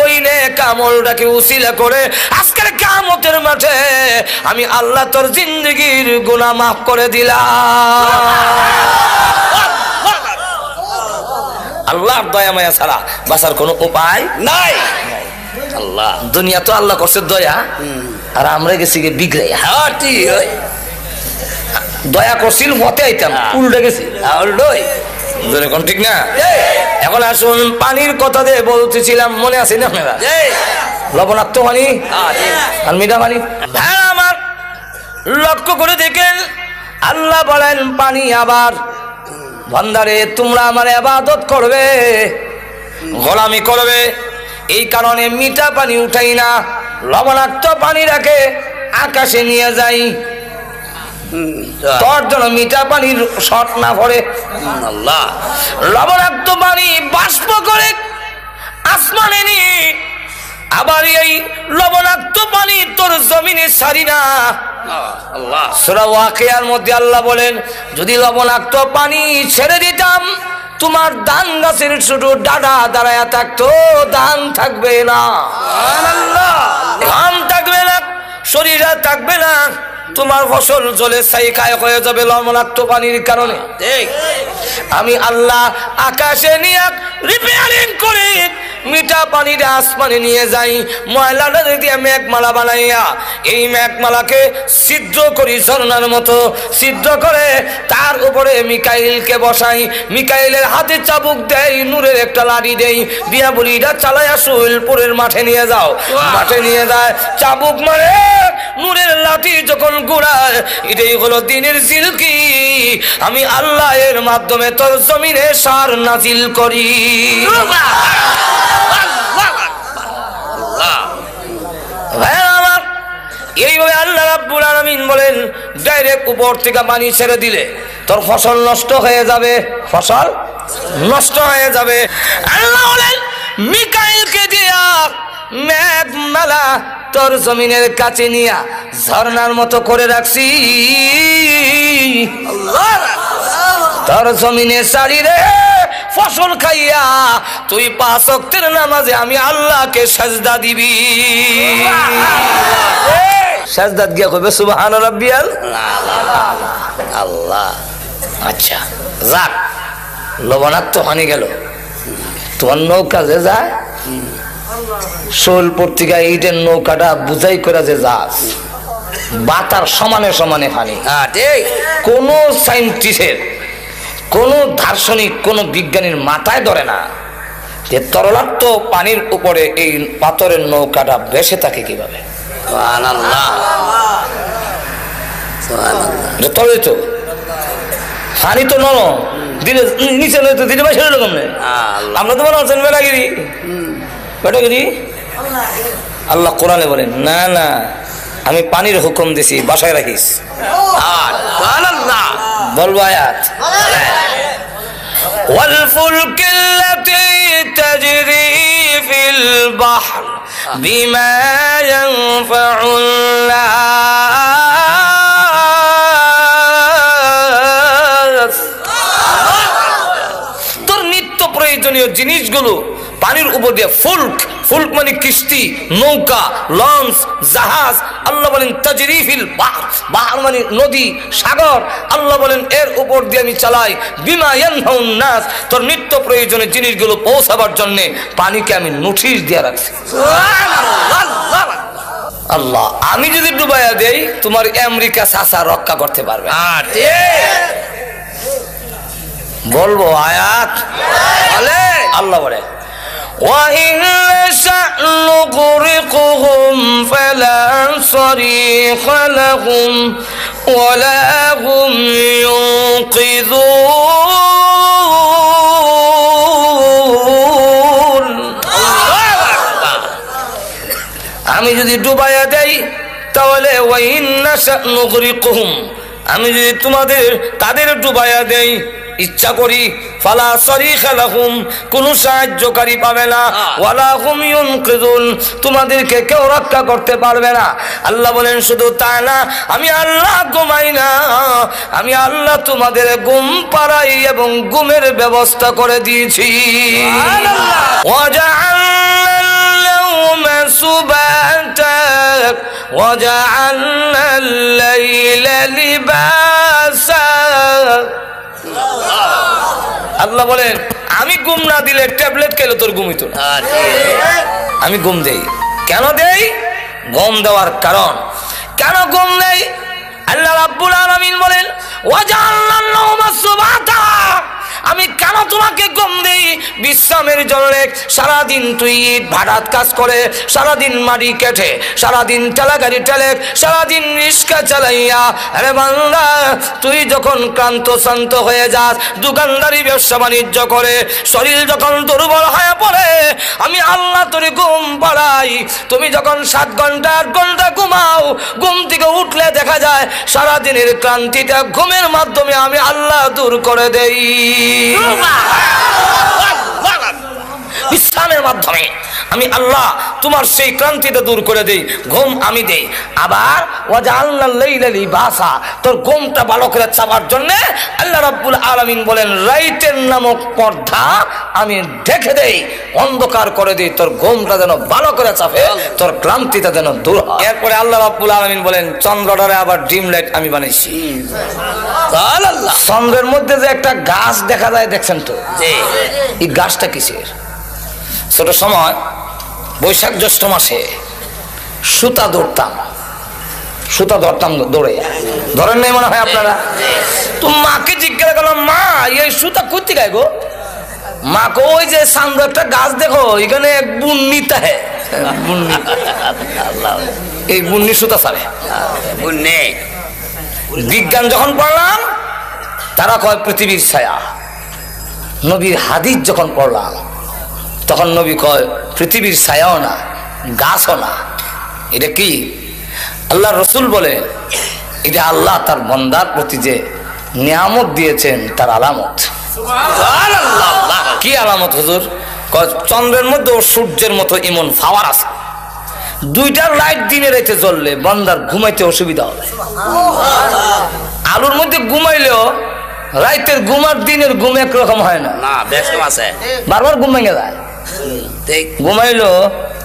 ওই নে কামলটাকে উসিলা করে আজকের কিয়ামতের মাঠে আমি আল্লাহ তোর জিন্দগির গুনাহ মাফ করে দিলাম। আল্লাহর দয়া মায়া ছাড়া বাঁচার কোনো উপায় নাই। আল্লাহ দুনিয়া তো আল্লাহ করছে দয়া, আর আমরা গেছি গে বিগড়াইয়া। দয়া করছিল মতে আইতাম, উল্টে গেছি কোন ঠিক না। এখন আসুন পানির কথা দিয়ে বলতেছিলাম, মনে আছে না আপনারা? লবণাক্ত পানি আর মিঠা পানি। হ্যাঁ আমার লক্ষ্য করে দেখেন আল্লাহ বলেন পানি আবার বান্দারে তোমরা আমার ইবাদত করবে, গোলামি করবে, এই কারণে মিঠা পানি উঠাই না, লবণাক্ত পানি রাখে আকাশে নিয়ে যাই। তোর জন্য মিঠা পানির শর্ট না পড়ে। আল্লাহ লবণাক্ত পানি বাষ্প করে আসমানে নিয়ে আবার এই লবণাক্ত পানি তোর জমিনে ছাড়ি না। আল্লাহ সূরা ওয়াকিয়ার মধ্যে আল্লাহ বলেন, যদি লবণাক্ত পানি ছেড়ে দিতাম তোমার ধান গাছের শুধু ডাডা দাঁড়ায়া থাকতো, ধান থাকবে না, ধান থাকবে না, শরীর আর থাকবে না, তোমার ফসল জলে ছাই হয়ে যাবে লবণাক্ত পানির কারণে। আমি আল্লাহ আকাশে নিয়ে রিপেয়ারিং করে মিঠা পানিটা আসমানে নিয়ে যাই, ময়লাটা দিয়ে মেঘমালা বানাইয়া এই মেঘমালাকে ছিদ্র করি, ঝর্ণার মতো ছিদ্র করে তার উপরে মিকাইলকে বসাই, মিকাইলের হাতে চাবুক দেই, নূরের একটা লাঠি দেই, দিয়া বলি এটা চালাইয়া সুইলপুরের মাঠে নিয়ে যাও। মাঠে নিয়ে যায়, চাবুক মারে, নূরের লাঠি যখন ঘুরায়, এটাই হলো দিনের জিলকি। আমি আল্লাহ এর মাধ্যমে তোর জমিনে সার নাজিল করি। এইভাবে আল্লাহ রাব্বুল আলামিন বলেন, ডাইরেক্ট উপর থেকে পানি ছেড়ে দিলে তোর ফসল নষ্ট হয়ে যাবে, ফসল নষ্ট হয়ে যাবে। আল্লাহ বলেন, মিকাইলকে দিয়া মেঘমালা তোর জমিনের কাছে নিয়া ঝর্ণার মতো করে রাখছি, তোর জমিনে সারি রে ফসল খাইয়া তুই 5 ওয়াক্তের নামাজে আমি আল্লাহকে সাজদা দিবি। সাজদা গিয়া কইবে সুবহান রাব্বিয়াল আল্লাহ। আচ্ছা যাক, লবণাক্ত পানি গেল, তোমার নৌকা যে যায় শোলপুর থেকে ইটের নৌকাটা বুঝাই করে যে যাস, বাতার সমানে সমানে পানি। কোন সাইন্টিস্টের, কোন দার্শনিক, কোন বিজ্ঞানীর মাথায় ধরে না যে তরলাক্ত পানির উপরে এই পাথরের নৌকাটা ভেসে থাকে কিভাবে। তবে তো পানি তো নন দিলে নিচে নয় তো দিলে বাসে এরকম নেই। আমরা তো মনে হচ্ছেন বেটাগিরি, বেটাগিরি। আল্লাহ কোরআনে বলেন, না না আমি পানির হুকুম দিছি, বাসায় রাখিস। বলবো আয়াত, والفلك التي تجري في البحر بما ينفع الناس। তোর নিত্য প্রয়োজনীয় জিনিসগুলো পানির উপর দিয়ে, ফুলক, ফুলক মানে কিস্তি, নৌকা, লঞ্চ, জাহাজ। আল্লাহ বলেন তাজরি ফিল বাহর, বাহর মানে নদী, সাগর। আল্লাহ বলেন এর উপর দিয়ে আমি চালাই, বিমা ইয়ানফাউন নাস, তোর নিত্য প্রয়োজনীয় জিনিসগুলো পৌঁছাবার জন্য পানিকে আমি নোটিশ দিয়ে রাখছি। আল্লাহ, আমি যদি ডুবাইয়া দেই তোমার আমেরিকা চাচা রক্ষা করতে পারবে। বলবো আয়াত, আল্লাহ বলে وَإِن نَّشَأْ نُغْرِقْهُمْ فَلَا صَرِيخَ لَهُمْ وَلَا هُمْ يُنقِذُونَ। আমি যদি ডুবাইয়া দেই তাহলে وَإِن نَّشَأْ نُغْرِقْهُمْ, আমি যদি তাদের ডুবাইয়া দেই ইচ্ছা করি, ফালা সরিখা লাহুম, কোনো সাহায্যকারী পাবে না, ওয়ালা হুম ইউনকিযুন, তোমাদেরকে কেউ রক্ষা করতে পারবে না। আল্লাহ বলেন শুধু তাই না, আমি আল্লাহ ঘুমাই না, আমি আল্লাহ তোমাদের ঘুম পাড়াই এবং ঘুমের ব্যবস্থা করে দিয়েছি। ওয়াজআলনা সুবাতা ওয়াজআলনা লাইলা লিবাসা। আল্লাহ বলেন আমি ঘুম না দিলে ট্যাবলেট খেলে তোর ঘুমিত না, আমি ঘুম দেই। কেন দেই? ঘুম দেওয়ার কারণ, কেন ঘুম দেই? আল্লাহ রাব্বুল আলামিন বলেন ওয়াজআলনা নাওমা সুবাতা, আমি কেন তোমাকে ঘুম দেই? বিশ্রামের জন্য সারাদিন তুই ইট ভাড়াত কাজ করে, সারাদিন মাটি কেটে, সারাদিন ঠেলাগাড়ি ঠেলে, সারাদিন রিক্সা চালাইয়া, আরে বান্দা তুই যখন ক্লান্ত শান্ত হয়ে যাস, দোকানদারি ব্যবসা বাণিজ্য করে শরীর যখন দুর্বল হয়ে পড়ে, আমি আল্লাহ তোর ঘুম পাড়াই। তুমি যখন 7 ঘন্টা 8 ঘন্টা ঘুমাও, ঘুম থেকে উঠলে দেখা যায় সারাদিনের ক্লান্তিটা ঘুমের মাধ্যমে আমি আল্লাহ দূর করে দেই। বিশ্রামের মাধ্যমে আমি আল্লাহ তোমার সেই ক্লান্তিটা দূর করে দেই, ঘুম আমি দেই। আবার ওয়াজআলনাল লাইলা লিবাসা, তোর ঘুমটা ভালো করে চাপার জন্য আল্লাহ রাব্বুল আলামিন বলেন রাইতের নামক পর্দা আমি ঢেকে দেই, অন্ধকার করে দেই, তোর ঘুমটা যেন ভালো করে চাপে, তোর ক্লান্তিটা যেন দূর হয়। এরপরে আল্লাহ রাব্বুল আলামিন বলেন চন্দ্রটারে আবার ডিম লাইট আমি বানাইছি। চন্দ্রের মধ্যে যে একটা গাছ দেখা যায় দেখছেন তো, এই গাছটা কিসের? ছোট সময় বৈশাখ জ্যৈষ্ঠ মাসে সুতা ধরতাম দৌড়ে, ধরেন নাই মনে হয় আপনারা? তো মাকে জিজ্ঞাসা করলাম, মা এই সুতা করতে গায় গো? মাকে ওই যে সামনে একটা গাছ দেখো, এখানে এক বুন্নি তাহে, এই বুন্নি সুতা ছাড়ে। বিজ্ঞান যখন পড়লাম তারা কয় পৃথিবীর ছায়া। নবীর হাদিস যখন পড়লাম তখন নবী কয় পৃথিবীর ছায়াও না, গাছও না। এটা কি? আল্লাহ রসুল বলে এটা আল্লাহ তার বান্দার প্রতি যে নিয়ামত দিয়েছেন তার আলামত। কি আলামত হুজুর? চন্দ্রের মধ্যে ও সূর্যের মতো এমন পাওয়ার আছে, দুইটার লাইট দিনে রাইতে জ্বললে বান্দার ঘুমাইতে অসুবিধা হবে। আলুর মধ্যে ঘুমাইলেও রাইতের ঘুম আর দিনের ঘুম একরকম হয় না, বারবার ঘুম ভেঙে যায়। ঘুমাইলো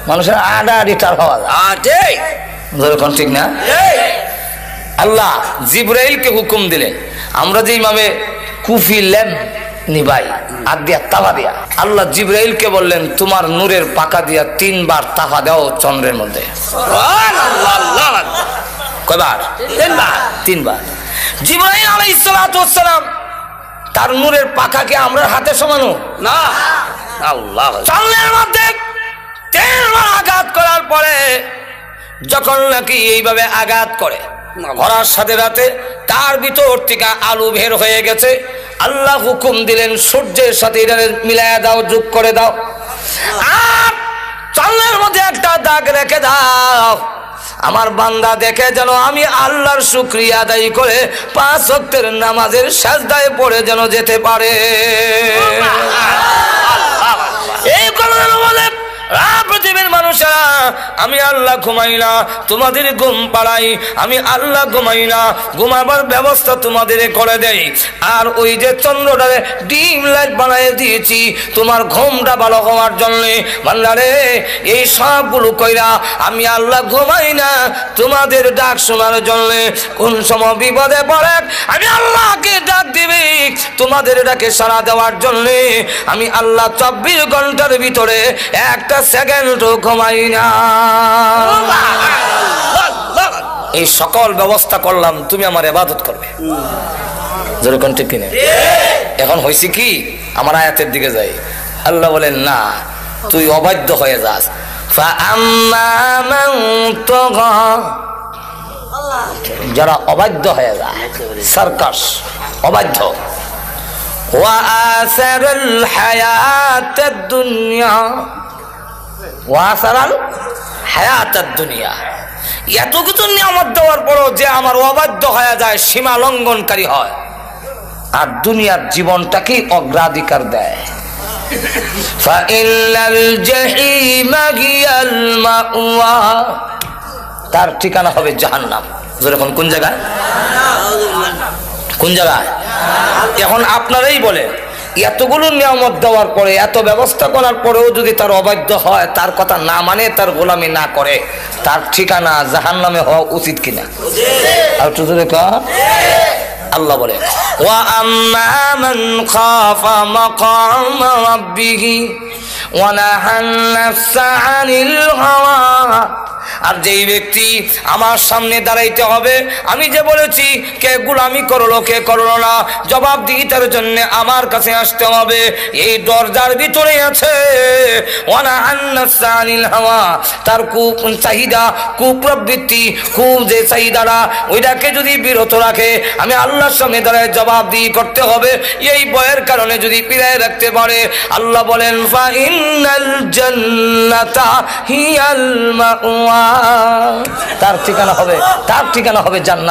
মানুষের আড়াআড়ি টার হওয়া যায়, ঠিক না? আল্লাহ জিবরাইলকে হুকুম দিলেন, আমরা যেইভাবে কুফি ল্যাম্প নিবাই আর দিয়া তাওয়া দিয়া, আল্লাহ জিবরাইলকে বললেন তোমার নূরের পাকা দিয়া 3 বার তাওয়া দাও চন্দ্রের মধ্যে। কয়বার? 3 বার। জিবরাইল আলাইহিস সালাতু ওয়াস সালাম তার নূরের পাখাকে আমরা হাতে সমানো না, আল্লাহ চন্দ্রের মধ্যে 3 বার আঘাত করার পরে যখন নাকি এইভাবে আঘাত করে করার সাথে সাথে তার ভিতর থেকে আলু বের হয়ে গেছে। আল্লাহ হুকুম দিলেন সূর্যের সাথে এটা মিলায়া দাও, যোগ করে দাও, আর চন্দ্রের মধ্যে একটা দাগ রেখে দাও। আমার বান্দা দেখে যেন আমি আল্লাহর শুকরিয়া আদায় করে 5 ওয়াক্তের নামাজের সাজদায় পড়ে যেন যেতে পারে। এই কারণে বলে পৃথিবীর মানুষেরা আমি আল্লাহ ঘুমাই না, তোমাদের ঘুম পাড়াই। আমি আল্লাহ ঘুমাই না, ঘুমাবার ব্যবস্থা তোমাদের করে দেই। আর ওই যে চন্দ্রটারে ডিম লাইট বানিয়ে দিয়েছি তোমার ঘুমটা ভালো হওয়ার জন্য। বান্দারে এই সবগুলো কইরা আমি আল্লাহ ঘুমাই না তোমাদের ডাক শোনার জন্য। কোন সময় বিপদে পড়ে আমি আল্লাহকে ডাক দিবি, তোমাদের ডাকে সাড়া দেওয়ার জন্য। আমি আল্লাহ 24 ঘন্টার ভিতরে একটা সেকেন্ডও ঘুমাই না। এই সকল ব্যবস্থা করলাম তুমি আমার ইবাদত করবে, যেরকম ঠিক কিনা? এখন হয়েছে কি, আমার আয়াতের দিকে যাই। আল্লাহ বলেন না, তুই অবাধ্য হয়ে যাস। যারা অবাধ্য হয়ে যায়, সার্কাস অবাধ্য, ওয়াসারাল হায়াতাদ দুনিয়া, ওয়াসারাল হায়াতাদ দুনিয়া, এত কিছু নিয়ামত দেওয়ার পরও যে আমার অবাধ্য হয়ে যায়, সীমা লঙ্ঘনকারী হয়, আর দুনিয়ার জীবনটাকে অগ্রাধিকার দেয়। ফাইনাল জাহিমা হিয়াল মাওয়া, তার ঠিকানা হবে জাহান্নাম। যখন কোন জায়গায়? কোন জায়গায়? এখন আপনারাই বলেন, এতগুলো নিয়ামত দেওয়ার পরে, এত ব্যবস্থা করার পরেও যদি তার অবাধ্য হয়, তার কথা না মানে, তার গোলামি না করে, তার ঠিকানা জাহান্নামে হওয়া উচিত কিনা? আর একটু জোরে কা। আল্লাহ বলে ওয়া আম্মা মান খাফা মাকাম রাব্বিহি ওয়া নাহান নাফসা আনিল হাওয়া আর যেই ব্যক্তি আমার সামনে দাঁড়াইতে হবে, আমি যে বলেছি কে গোলামি করলো কে করলো না জবাব দিতে জন্য আমার কাছে আসতে হবে, এই দরজার ভিতরে আছে ওয়ানা আন্নাসানিল হাওয়া, তার চাহিদা কুপ্রবৃত্তি খুব যে চাহিদাটা ওইটাকে যদি বিরত রাখে আমি আল্লাহর সামনে দাঁড়ায় জবাব দিয়ে করতে হবে। এই ভয়ের কারণে যদি পিরায় রাখতে পারে, আল্লাহ বলেন ফা ইন্নাল জান্নাতা হিয়াল মাওয়া, তার ঠিকানা হবে জান্নাত।